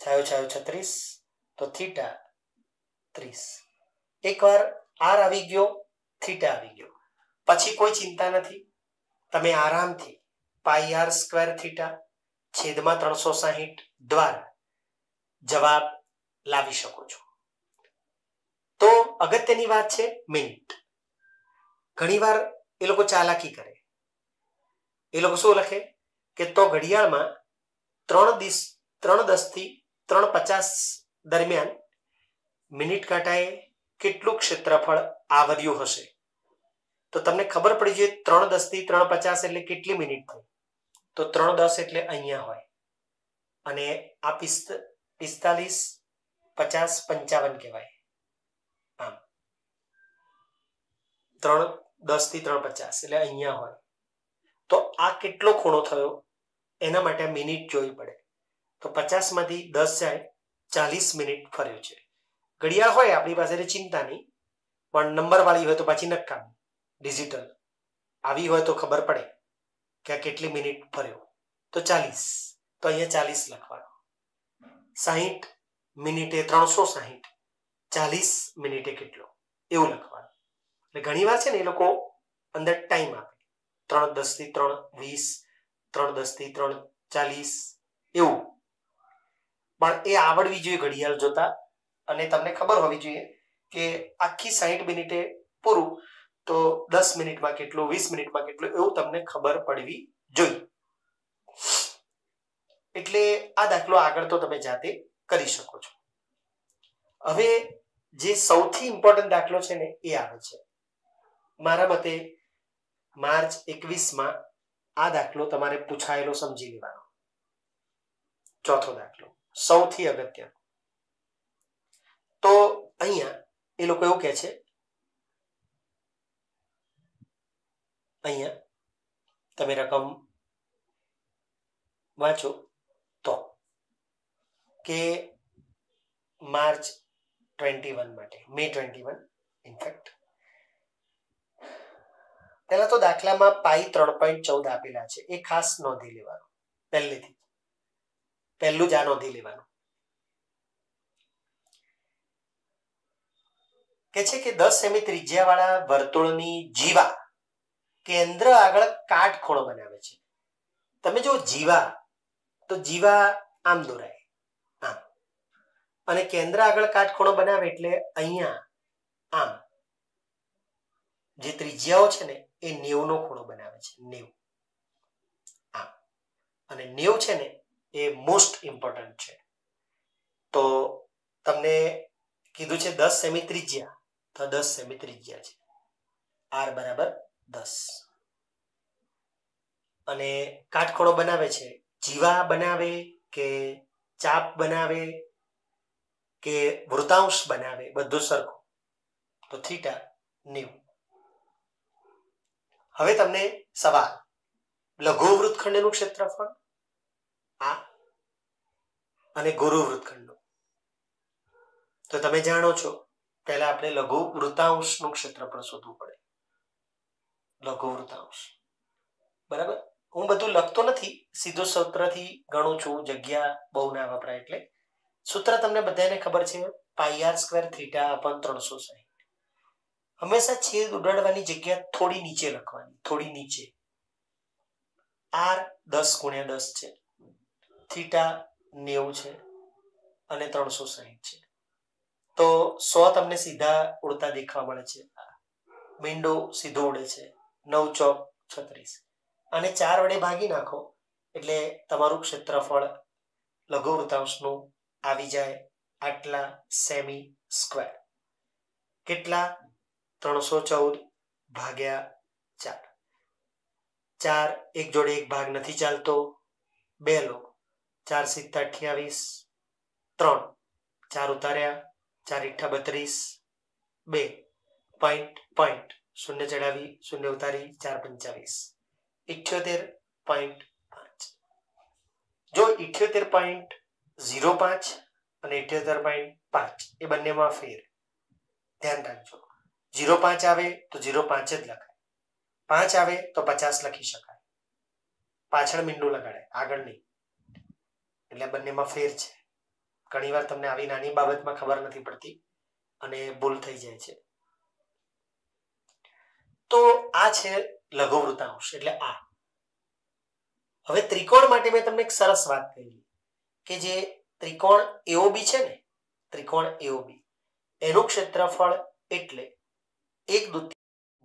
છાયો 36, તો થીટા 30. એકવાર આર આવી ગયો, થીટા આવી ગયો, પછી કોઈ ચિંતા નથી. તમે આરામથી પાઈ આર સ્ક્વેર થીટા છેદમાં 360 દ્વારા જવાબ લાવી શકો છો. તો અગત્યની વાત છે મિનિટ. ઘણીવાર એ લોકો ચાલાકી કરે. એ લોકો શું લખે કે તો ઘડિયાળમાં 3:10 થી 3:50 દરમિયાન મિનિટ કાંટાએ કેટલું ક્ષેત્રફળ આવર્યું હશે. તો તમને ખબર પડી જોઈએ 3:10 થી 3:50 એટલે કેટલી મિનિટ થઈ? તો 3:10 એટલે અહીંયા હોય, અને આ 45, 50, 55 કહેવાય. આમ 3:10 થી 3:50 એટલે અહીંયા હોય. તો આ કેટલો ખૂણો થયો એના માટે મિનિટ જોવી પડે. તો 50 માંથી 10 જાય, 40 મિનિટ ફર્યો છે. ઘડિયાળ હોય આપણી પાસે ચિંતા નહીં, પણ નંબર વાળી હોય તો પાછી નકામી. ડિજિટલ આવી હોય તો ખબર પડે કે આ કેટલી મિનિટ ફર્યો. તો 40, તો અહીંયા 40 લખવાનો. 60 મિનિટે 360, 40 મિનિટે કેટલો એવું લખવાનું. એટલે ઘણી વાર છે ને એ લોકો અંદર ટાઈમ આપે, 3:10 થી 3:20, 3:10 થી 3:40 એવું. પણ એ આવડવી જોઈએ ઘડિયાળ જોતા, અને તમને ખબર હોવી જોઈએ કે આખી 60 મિનિટે પૂરું તો 10 મિનિટમાં કેટલું, 20 મિનિટમાં કેટલું, એવું તમને ખબર પડવી જોઈએ. એટલે આ દાખલો આગળ તો તમે જાતે કરી શકો છો. હવે જે સૌથી ઇમ્પોર્ટન્ટ દાખલો છે ને એ આવે છે. મારા મતે માર્ચ 21માં આ દાખલો તમારે પૂછાયેલો સમજી લેવાનો. ચોથો દાખલો સૌથી અગત્યનો. તો અહીંયા એ લોકો એવું કહે છે, અહીંયા તમે રકમ વાંચો તો કે માર્ચ 21 માટે, મે 21 ઇનફેક્ટ, પહેલા તો દાખલામાં પાઈ 3.14 આપેલા છે, એ ખાસ નોંધી લેવાનું. પહેલેથી પહેલું જ આ નોંધી લેવાનું કે છે કે 10 સેમી ત્રિજ્યા વાળા વર્તુળની જીવા કેન્દ્ર આગળ કાટખૂણો બનાવે છે. તમે જો જીવા, તો જીવા આમ દોરાય, આમ, અને કેન્દ્ર આગળ કાટખૂણો બનાવે એટલે અહીંયા આમ. જે ત્રિજ્યાઓ છે ને એ 90 નો ખૂણો બનાવે છે, 90 આમ. અને 90 છે ને એ મોસ્ટ ઇમ્પોર્ટન્ટ છે. તો તમને કીધું છે 10 સેમી ત્રિજ્યા, તો 10 સેમી ત્રિજ્યા છે, r બરાબર 10. અને કાટખૂણો બનાવે છે, જીવા બનાવે કે ચાપ બનાવે કે વૃતાંશ બનાવે, બધું સરખું, તો થીટા 90. હવે તમને સવાલ, લઘુ વૃત્તખંડનું ક્ષેત્રફળ આ અને ગુરુ વૃત્તખંડનું. તો તમે જાણો છો પહેલા આપણે લઘુ વૃતાંશનું ક્ષેત્રફળ શોધવું પડે. લઘુ વૃતાંશ બરાબર. હું બધું લખતો નથી, સીધો સૂત્રથી ગણું છું, જગ્યા બહુ ના વપરાય એટલે. સૂત્ર તમને બધાને ખબર છે, પાઈ આર સ્ક્વેર થીટા અપન 360. હંમેશા છેદ ઉડાડવાની જગ્યા થોડી નીચે લખવાની, થોડી નીચે. આર 10 ગુણ્યા 10 છે, થીટા 90 છે અને 360 છે. તો 100 તમને સીધા ઉડતા દેખવા મળે છે. વિન્ડો સીધો ઉડે છે. 9 ચોક 36. અને 4 વડે ભાગી નાખો એટલે તમારું ક્ષેત્રફળ લઘુ વૃતાંશનું આવી જાય આટલા સેમી સ્ક્વેર. કેટલા? 314 ભાગ્યા 4. 4 એક જોડે એક ભાગ નથી ચાલતો, 2 લો, 4 સીધા 28, 3 4 ઉતાર્યા, 4 ઈઠ્ઠા 32, 2 પોઈન્ટ પોઈન્ટ શૂન્ય ચડાવી, શૂન્ય ઉતારી, 4 25, 78.5. જો 78.05 અને 78.5 એ બંનેમાં ફેર ધ્યાન રાખજો. 0.5 આવે તો 0.5 જ લખાય, 5 આવે તો 50 લખી શકાય, પાછળ મીંડું લગાડાય, આગળ નહીં. એટલે બંનેમાં ફેર છે. ઘણીવાર તમને આવી નાની બાબતમાં ખબર નથી પડતી અને ભૂલ થઈ જાય છે. તો આ છે લઘુવૃત્તાંશ એટલે આ. હવે ત્રિકોણ માટે મેં તમને એક સરસ વાત કહી કે જે ત્રિકોણ AOB છે ને, ત્રિકોણ AOB એનું ક્ષેત્રફળ એટલે 1/2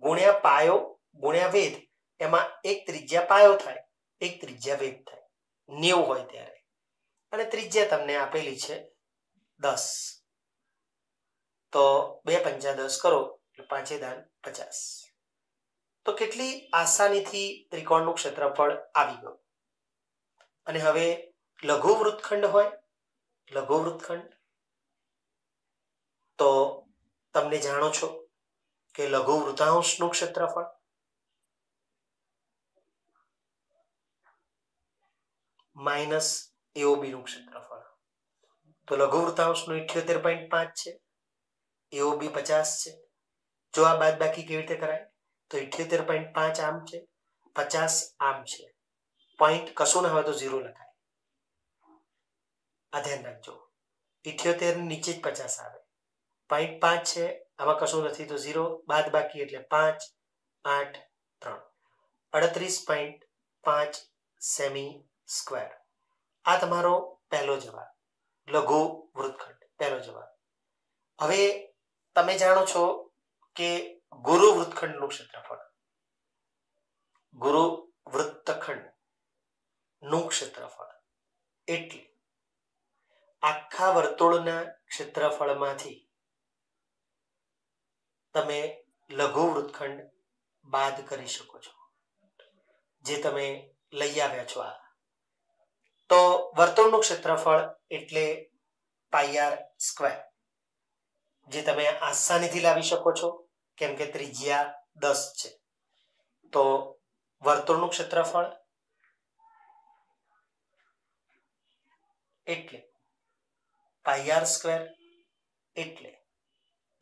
ગુણ્યા પાયો ગુણ્યા વેધ. એમાં એક ત્રિજ્યા પાયો થાય, એક ત્રિજ્યા વેધ થાય 90 હોય ત્યારે, અને ત્રિજ્યા તમને આપેલી છે 10. તો 2 પંચા 10 કરો એટલે 5 દાન 50. તો કેટલી આસાનીથી ત્રિકોણનું ક્ષેત્રફળ આવી ગયું. અને હવે લઘુ વૃત્તખંડ હોય, લઘુ વૃત્તખંડ તો તમને જાણો છો કે લઘુ વૃત્તાંશનું ક્ષેત્રફળ માઇનસ AOB નું ક્ષેત્રફળ. તો લઘુ વૃત્તાંશનું 78.5 છે, AOB 50 છે. જો આ બાદબાકી કેવી રીતે કરાય? તો 78.5 આમ છે, 50 આમ છે, પોઈન્ટ કશું ના હોય તો 0 લખાય. આ ધ્યાન રાખજો. 78 નીચે જ 50 આવે, 0.5 છે, આમાં કશું નથી તો 0, બાદબાકી એટલે 5, 8, 3, 38.5 સેમી સ્ક્વેર. આ તમારો પહેલો જવાબ, લઘુ વૃત્તખંડ પહેલો જવાબ. હવે તમે જાણો છો કે ગુરુ વૃત્તખંડનું ક્ષેત્રફળ, ગુરુ વૃત્તખંડનું ક્ષેત્રફળ એટલે આખા વર્તુળના ક્ષેત્રફળમાંથી તમે લઘુ વૃત્તખંડ બાદ કરી શકો છો, જે તમે લઈ આવ્યા છો. આ તો વર્તુળનું ક્ષેત્રફળ એટલે πr², જે તમે આસાનીથી લાવી શકો છો કેમ કે ત્રિજ્યા 10 છે. તો વર્તુળનું ક્ષેત્રફળ એટલે πr² એટલે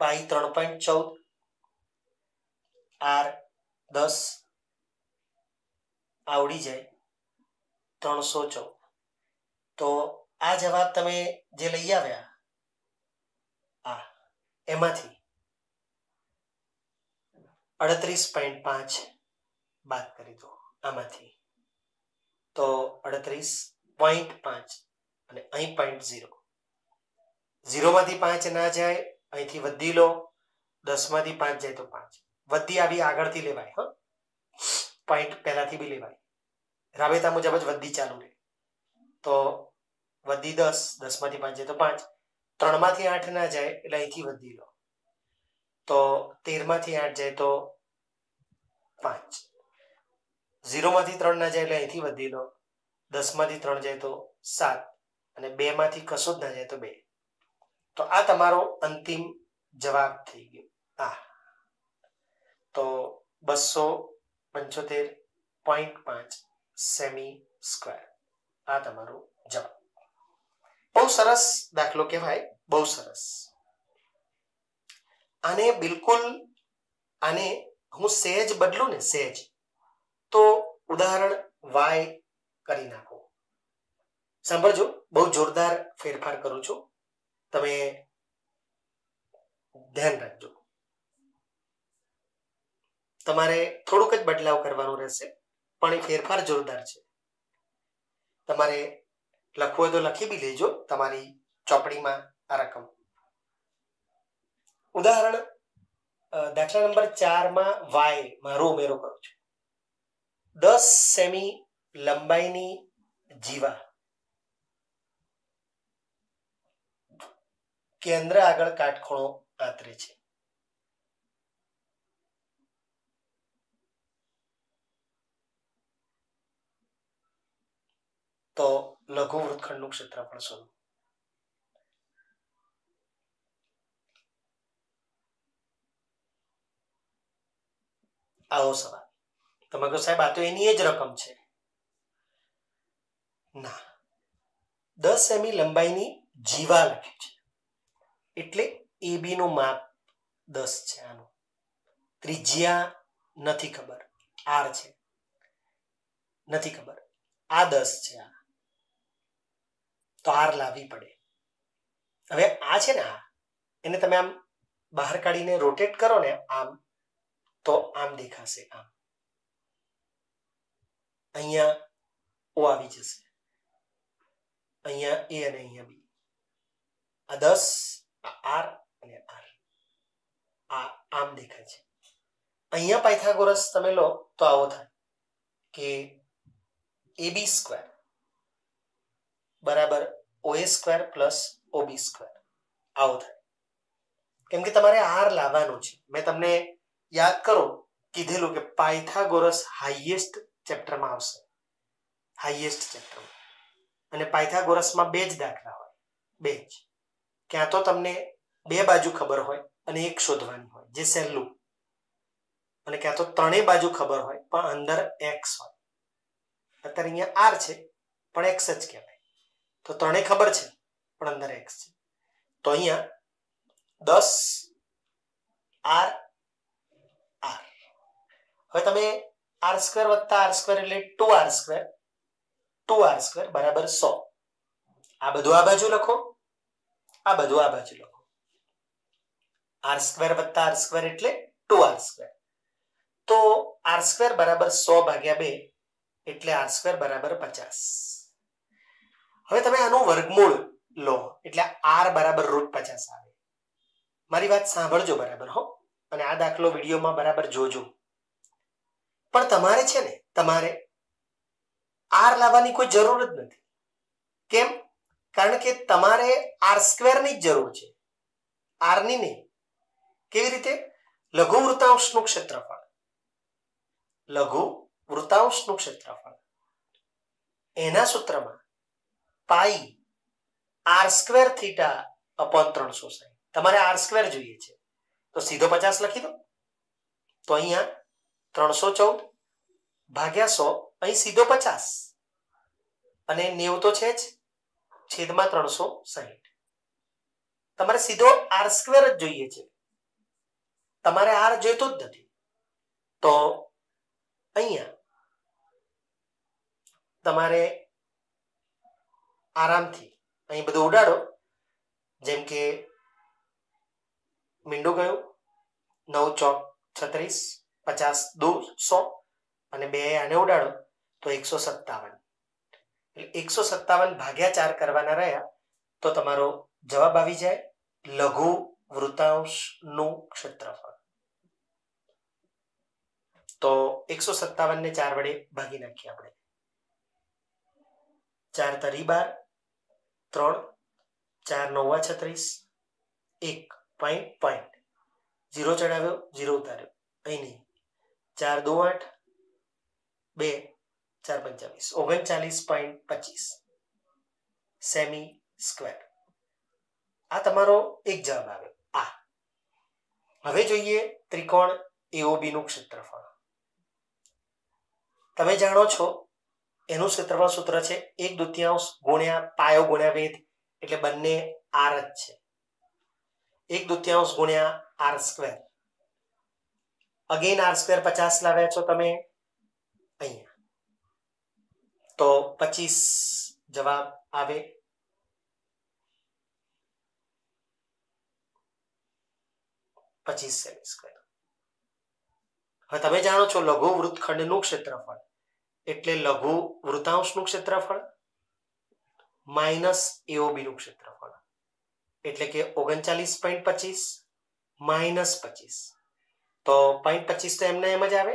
પાઈ 3.14 r 10 આવડી જાય 314. તો આ જવાબ તમે જે લઈ આવ્યા આ એમાંથી 38.5 બાદ કરી દો આમાંથી. તો 38.5 અને અહીં 0.0, 0 માંથી 5 ના જાય, અહીંથી વધી લો, 10 માંથી 5 જાય તો 5 વધી આવી આગળથી લેવાય. હ પોઈન્ટ પહેલાથી બી લેવાય, રાબેતા મુજબ જ વધી ચાલુ રહે. તો વધી 10, 10 માંથી 5 જાય તો 5, 3 માંથી 8 ના જાય એટલે અહીંથી વધી લો, તો 13 માંથી 8 જાય તો 5, 0 માંથી 3 ના જાય એટલે અહીંથી વધી લો, 10 માંથી 3 જાય તો 7, અને 2 માંથી કશું જ ના જાય તો 2. તો આ તમારો અંતિમ જવાબ થઈ ગયો. આ તો 275.5 સેમી સ્ક્વેર આ તમારો જવાબ. બહુ સરસ દાખલો કહેવાય, બહુ સરસ. આને બિલકુલ આને હું સહેજ બદલું ને સહેજ, તો ઉદાહરણ y કરી નાખો. સાંભળજો, બહુ જોરદાર ફેરફાર કરું છું, તમે ધ્યાન રાખજો. તમારે થોડુંક જ બદલાવ કરવાનો રહેશે, પણ એ ફેરફાર જોરદાર છે. તમારે લખવું હોય તો લખી બી લેજો તમારી ચોપડીમાં આ રકમ. ઉદાહરણ દાખલા નંબર 4 માં y મારો ઉમેરો કરું છું. 10 સેમી લંબાઈની જીવા કેન્દ્ર આગળ કાટખૂણો આંતરે છે. તો લઘુ વૃત્તખંડનું ક્ષેત્રફળ શોધો. આવો સવાલ. તમે કહો સાહેબ આ તો એની જ રકમ છે. ના, 10 સેમી લંબાઈની જીવા લખ્યું છે એટલે AB નું માપ 10 છે. આનું ત્રિજ્યા નથી ખબર, R છે, નથી ખબર, આ 10 છે, આ તો R લાવવી પડે. હવે આ છે ને, આ એને તમે આમ બહાર કાઢીને રોટેટ કરો ને આમ, તો આમ દેખાશે. આમ અહીંયા O આવી જશે, અહીંયા A અને અહીંયા B. આ 10, આ R અને R, આ આમ દેખાય છે. અહીંયા પાયથાગોરસ તમે લો તો આવો થાય કે AB સ્ક્વેર બરાબર OA square plus OB square, આવો થાય. કેમ કે તમારે R લાવવાનું છે. મેં તમને યાદ કરો કીધેલું કે પાયથાગોરસ હાઈએસ્ટ ચેપ્ટરમાં આવશે, હાઈએસ્ટ ચેપ્ટરમાં. અને પાયથાગોરસમાં 2 જ દાખલા હોય, 2 જ. ક્યાં તો તમને 2 બાજુ ખબર હોય અને એક શોધવાની હોય જે સહેલું, અને ક્યાં તો 3 બાજુ ખબર હોય પણ અંદર x હોય. અત્યારે અહીંયા R છે પણ x જ કહેવાય, તો 3 ખબર છે પણ અંદર x છે. તો અહીંયા 10 R R. હવે તમે R સ્ક્વેર વત્તા R સ્ક્વેર એટલે 2R સ્ક્વેર, 2R સ્ક્વેર બરાબર 100. આ બધું આ બાજુ લખો, આ બધું આ બાજુ લખો. R સ્ક્વેર વત્તા R સ્ક્વેર એટલે 2R સ્ક્વેર. તો R સ્ક્વેર બરાબર 100 ભાગ્યા 2 એટલે R સ્ક્વેર બરાબર 50. હવે તમે આનું વર્ગમૂળ લો એટલે R બરાબર √50 આવે. મારી વાત સાંભળજો બરાબર હો, અને આ દાખલો વિડીયોમાં બરાબર જોજો. પણ તમારે છે ને, તમારે R લાવવાની કોઈ જરૂર જ નથી. કેમ? કારણ કે તમારે R સ્ક્વેરની જ જરૂર છે, R ની નહીં. કેવી રીતે? લઘુ વૃત્તાંશનું ક્ષેત્રફળ, લઘુ વૃત્તાંશનું ક્ષેત્રફળ એના સૂત્રમાં પાઈ R સ્ક્વેર થીટા અપોન 360. તમારે R સ્ક્વેર જોઈએ છે તો સીધો 50 લખી દો. તો અહીંયા 314 ભાગ્યા 100, અહીં સીધો 50 અને 90 તો છે જ, છેદમાં 360. તમારે સીધો R સ્ક્વેર જ જોઈએ છે, તમારે R જોઈતું જ નથી. તો અહીંયા તમારે આરામથી અહીં બધું ઉડાડો, જેમ કે મીંડું ગયું, 9 ચોક 36, 50 દૂ 100 અને 2 આને ઉડાડો તો 157. એટલે 157 ભાગ્યા 4 કરવાના રહ્યા તો તમારો જવાબ આવી જાય લઘુ વૃત્તાંશનું ક્ષેત્રફળ. તો 157 ને 4 વડે ભાગી નાખીએ આપણે. 4 તરી 12, 3, 4 9 36, 1 પોઈન્ટ 0 ચડાવ્યો, 0 ઉતાર્યો, અહીં નહીં. 4 2 8, 2 4 25, 39.25 સેમી સ્ક્વેર. આ તમારો એક જવાબ આવ્યો. આ હવે જોઈએ ત્રિકોણ AOB નું ક્ષેત્રફળ. તમે જાણો છો એનું ક્ષેત્રફળ સૂત્ર છે 1/2 ગુણ્યા પાયો ગુણ્યા વેધ, એટલે બંને R જ છે. 1/2 ગુણ્યા R square. Again R square 50 લાવ્યા છો તમે અહીંયા, તો 25 જવાબ આવે. Semi square. હવે તમે જાણો છો લઘુ વૃત્તખંડનું ક્ષેત્રફળ એટલે લઘુ વૃત્તાંશનું ક્ષેત્રફળ માઇનસ AOB નું ક્ષેત્રફળ, એટલે કે 39.25 માઇનસ 25. તો 0.25 તો એમને એમ જ આવે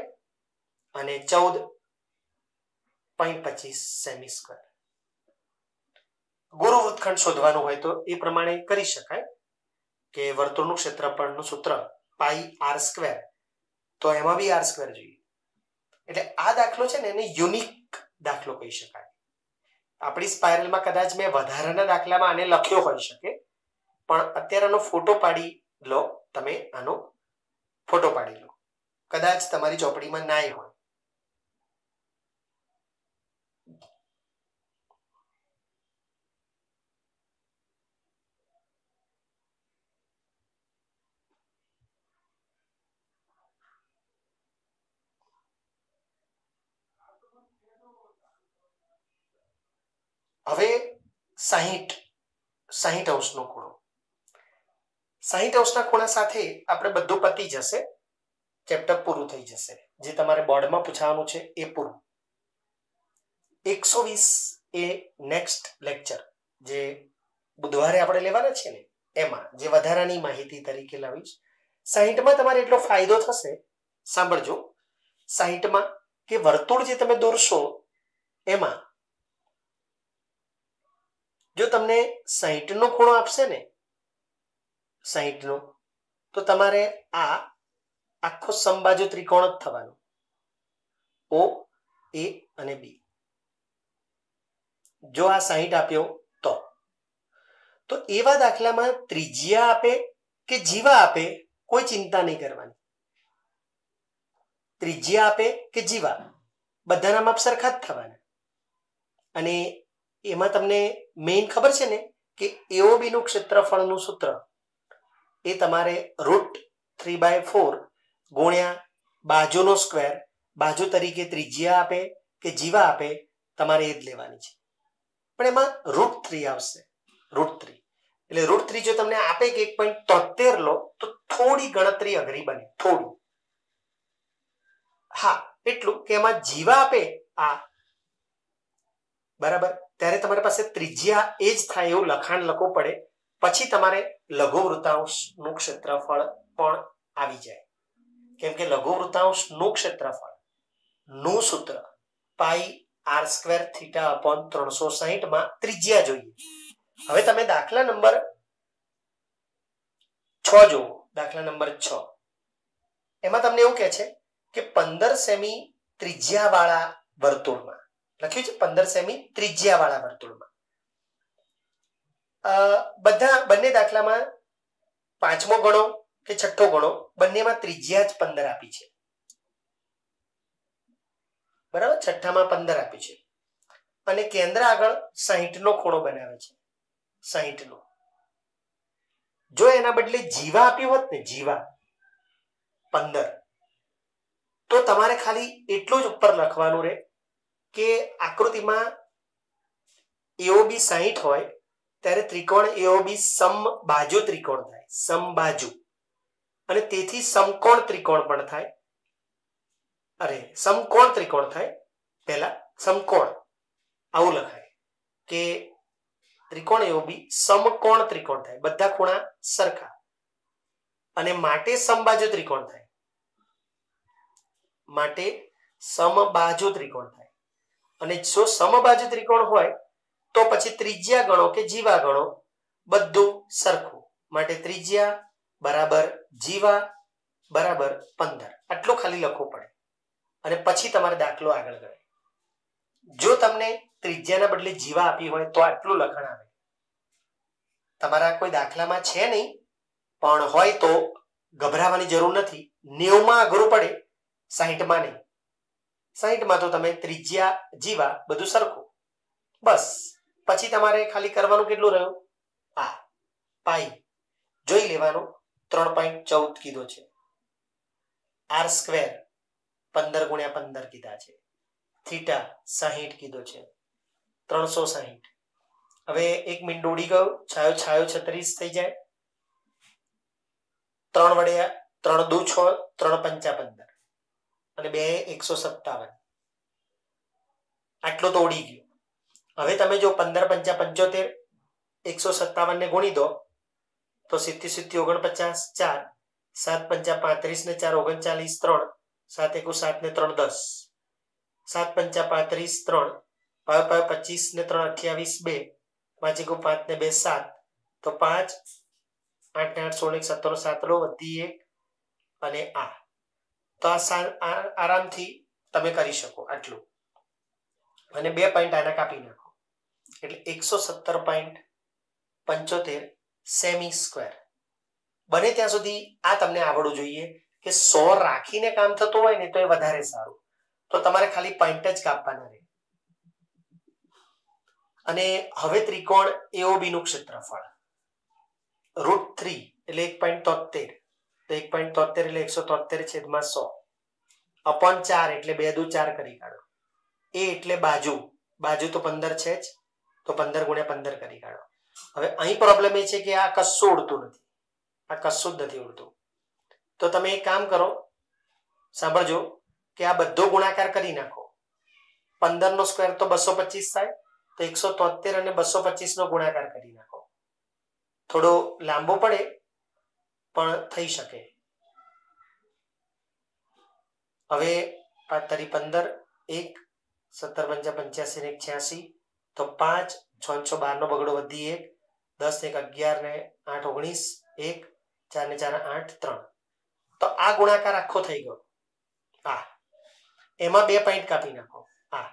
અને 14.25 સેમી સ્ક્વેર. ગુરુ વૃત્તખંડ શોધવાનું હોય તો એ પ્રમાણે કરી શકાય કે વર્તુળનું ક્ષેત્રફળનું સૂત્ર પાઈ R સ્ક્વેર, તો એમાં બી R સ્ક્વેર જોઈએ. એટલે આ દાખલો છે ને એને યુનિક દાખલો કહી શકાય. આપણી સ્પાઇરલમાં કદાચ મેં વધારાના દાખલામાં આને લખ્યો હોઈ શકે, પણ અત્યારે આનો ફોટો પાડી લો. તમે આનો ફોટો પાડી લો, કદાચ તમારી ચોપડીમાં ના હોય. હવે 60 અંશનો ખૂણો, 60 અંશના ખૂણા સાથે આપણે બધું પતી જશે, ચેપ્ટર પૂરું થઈ જશે. જે તમારે બોર્ડમાં પૂછવાનું છે એ પૂરું. 120 એ નેક્સ્ટ લેક્ચર જે બુધવારે આપણે લેવાના છે ને, એમાં જે વધારાની માહિતી તરીકે લાવીશ. 60માં તમારે એટલો ફાયદો થશે, સાંભળજો. 60માં કે વર્તુળ જે તમે દોરશો એમાં જો તમને 60 નો ખૂણો આપશે ને, 60 નો, તો તમારે આ આખો સમબાજુ ત્રિકોણ જ થવાનો, ઓ એ અને બી. જો આ 60 આપ્યો તો એવા દાખલામાં ત્રિજ્યા આપે કે જીવા આપે કોઈ ચિંતા નહીં કરવાની. ત્રિજ્યા આપે કે જીવા બધાના માપ સરખા જ થવાના. અને એમાં તમને મેઇન ખબર છે ને કે AOB નું ક્ષેત્રફળનું સૂત્ર એ તમારે √3/4 ગુણ્યા બાજુનો સ્ક્વેર, બાજુ તરીકે ત્રિજ્યા આપે કે જીવા આપે તમારે એ જ લેવાની છે. પણ એમાં √3 આવશે, √3. એટલે √3 જો તમને આપે કે 1.73 લો તો થોડી ગણતરી અઘરી બને, થોડી. હા, એટલું કે એમાં જીવા આપે આ, બરાબર, ત્યારે તમારી પાસે ત્રિજ્યા એ જ થાય એવું લખાણ લખવું પડે. પછી તમારે લઘુવૃત્તાંશનું ક્ષેત્રફળ પણ આવી જાય, કેમ કે લઘુવૃત્તાંશનું ક્ષેત્રફળ નું સૂત્ર πr²θ/360 માં ત્રિજ્યા જોઈએ. હવે તમે દાખલા નંબર 6 જુઓ. દાખલા નંબર 6 એમાં તમને એવું કહે છે કે 15 સેમી ત્રિજ્યાવાળા વર્તુળમાં, લખ્યું છે 15 સેમી ત્રિજ્યાવાળા વર્તુળમાં. બંને દાખલામાં પાંચમો ગણો કે છઠ્ઠો ગણો, બંનેમાં ત્રિજ્યા જ 15 આપી છે, બરાબર. છઠ્ઠામાં 15 આપી છે અને કેન્દ્ર આગળ 60 નો ખૂણો બનાવે છે, 60 નો. જો એના બદલે જીવા આપ્યું હોત ને, જીવા 15, તો તમારે ખાલી એટલું જ ઉપર લખવાનું રહે કે આકૃતિમાં AOB 60 હોય ત્યારે ત્રિકોણ AOB સમબાજુ ત્રિકોણ થાય, સમબાજુ, અને તેથી સમકોણ ત્રિકોણ પણ થાય. અરે, સમકોણ ત્રિકોણ થાય, પહેલા સમકોણ આવું લખાય કે ત્રિકોણ AOB સમકોણ ત્રિકોણ થાય, બધા ખૂણા સરખા, અને માટે સમબાજુ ત્રિકોણ થાય, માટે સમબાજુ ત્રિકોણ થાય. અને જો સમબાજુ ત્રિકોણ હોય તો પછી ત્રિજ્યા ગણો કે જીવા ગણો બધું સરખું, માટે ત્રિજ્યા બરાબર જીવા બરાબર 15. આટલું ખાલી લખવું પડે અને પછી તમારે દાખલો આગળ ગણાય. જો તમને ત્રિજ્યાના બદલે જીવા આપી હોય તો આટલું લખાણ આવે. તમારા કોઈ દાખલામાં છે નહીં, પણ હોય તો ગભરાવાની જરૂર નથી. 90 માં અઘરું પડે, 60 માં નહીં. 60 માં તો તમે ત્રિજ્યા જીવા બધું સરખું, બસ. પછી તમારે ખાલી કરવાનું કેટલું રહ્યું, આ પાઈ જોઈ લેવાનું. 3.14 કીધો છે, r² 15 ગુણ્યા 15 કીધા છે, થીટા 60 કીધો છે, 360. હવે 1 મિનિટ ઉડી ગયો, છાયો 36 થઈ જાય. 3 વડે 3 દુ 6, 3 પંચા 15 અને 2 157. આટલો તો ઉડી ગયો. હવે તમે જો 15 પંચા 75, 157 ને ગુણી દો તો 70 70 49, 4 7 પંચા 35 ને 4 39, 3 7 1 7 ને 3 10, 7 પંચા 35, 3 5 5 25 ને 3 28, 2 5 1 5 ને 2 7, તો 5 8 ને 8 16 17 17 વધી 1 અને આ. તો આ આરામથી તમે કરી શકો આટલું, અને 2 પોઈન્ટ આના કાપી નાખો એટલે 117.75 સેમી સ્ક્વેર. બને ત્યાં સુધી આ તમને આવડવું જોઈએ કે 100 રાખીને કામ થતું હોય ને તો એ વધારે સારું. તો તમારે ખાલી પોઈન્ટ જ કાપવાના રહે. અને હવે ત્રિકોણ AOB નું ક્ષેત્રફળ √3 એટલે 1.73, તો 1.73 એટલે 173/100 અપોન 4 એટલે 2 દુ 4 કરી કાઢો. એ એટલે બાજુ, બાજુ તો 15 છે જ, તો 15 ગુણ્યા 15 કરી કાઢો. હવે અહીં પ્રોબ્લેમ એ છે કે આ કશું ઉડતું નથી, આ કશું જ નથી ઉડતું. તો તમે એક કામ કરો, સાંભળજો કે આ બધો ગુણાકાર કરી નાખો. 15 નો સ્ક્વેર તો 225 થાય, તો 173 અને 225 નો ગુણાકાર કરી નાખો. થોડો લાંબો પડે પણ થઈ શકે. હવે 5 તારી 15, 1 17 પંચા 85 ને 86, તો 5 6 6 12 નો બગડો વધી 1 10 ને 11 ને 8 19 1 4 ને 4 8 3. તો આ ગુણાકાર આખો થઈ ગયો. આ એમાં 2 પોઈન્ટ કાપી નાખો આ,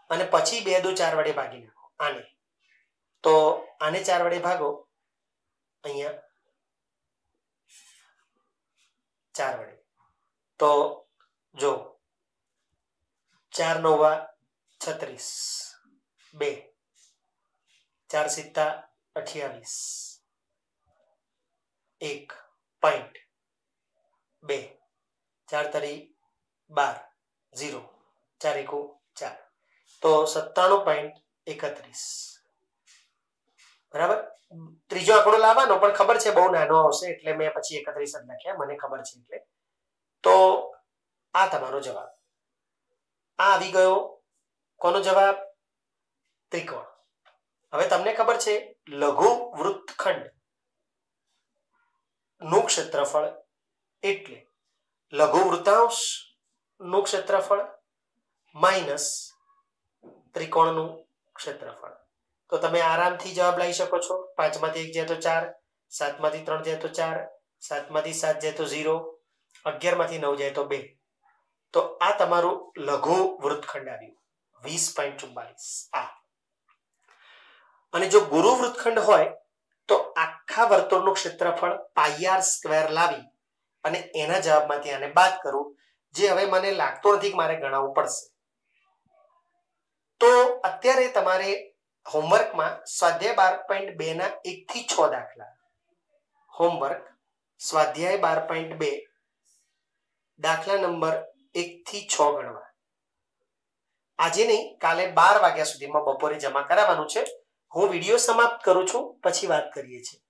અને પછી 2 દુ 4 વડે ભાગી નાખો આને. તો આને 4 વડે ભાગો, અહીંયા 4 વડે, તો જો 4 9 36, 2 4 7 28, 1 પોઈન્ટ 2 4 તારી 12 0 4 1 4, તો 97.31. બરાબર. ત્રીજો આંકડો લાવવાનો, પણ ખબર છે બહુ નાનો આવશે એટલે મેં પછી 31 જ લખ્યા, મને ખબર છે એટલે. તો આ તમારો જવાબ. આ આવી ગયો કોનો જવાબ? ત્રિકોણ. હવે તમને ખબર છે લઘુ વૃત્તખંડ નું ક્ષેત્રફળ એટલે લઘુ વૃત્તાંશ નું ક્ષેત્રફળ માઇનસ ત્રિકોણનું ક્ષેત્રફળ. તો તમે આરામથી જવાબ લઈ શકો છો. 5 માંથી 1 જાય તો 4, 7 માંથી 3 જાય તો 4, 7 માંથી 7 જાય તો 0, 11 માંથી 9 જાય તો 2. તો આ તમારું લઘુ વૃત્તખંડ આવ્યું 20.44. આ. અને જો ગુરુ વૃત્તખંડ હોય તો આખા વર્તુળનું ક્ષેત્રફળ πr² લાવી અને એના જવાબમાંથી આને બાદ કરું, જે હવે મને લાગતો નથી કે મારે ગણાવવું પડશે. તો અત્યારે તમારે હોમવર્કમાં સ્વાધ્યાય 12.2 ના 1 થી 6 દાખલા, હોમવર્ક સ્વાધ્યાય 12.2 દાખલા નંબર 1 થી 6 ગણવા. આજે નહીં, કાલે 12 વાગ્યા સુધીમાં બપોરે જમા કરાવવાનું છે. હું વિડીયો સમાપ્ત કરું છું, પછી વાત કરીએ છીએ.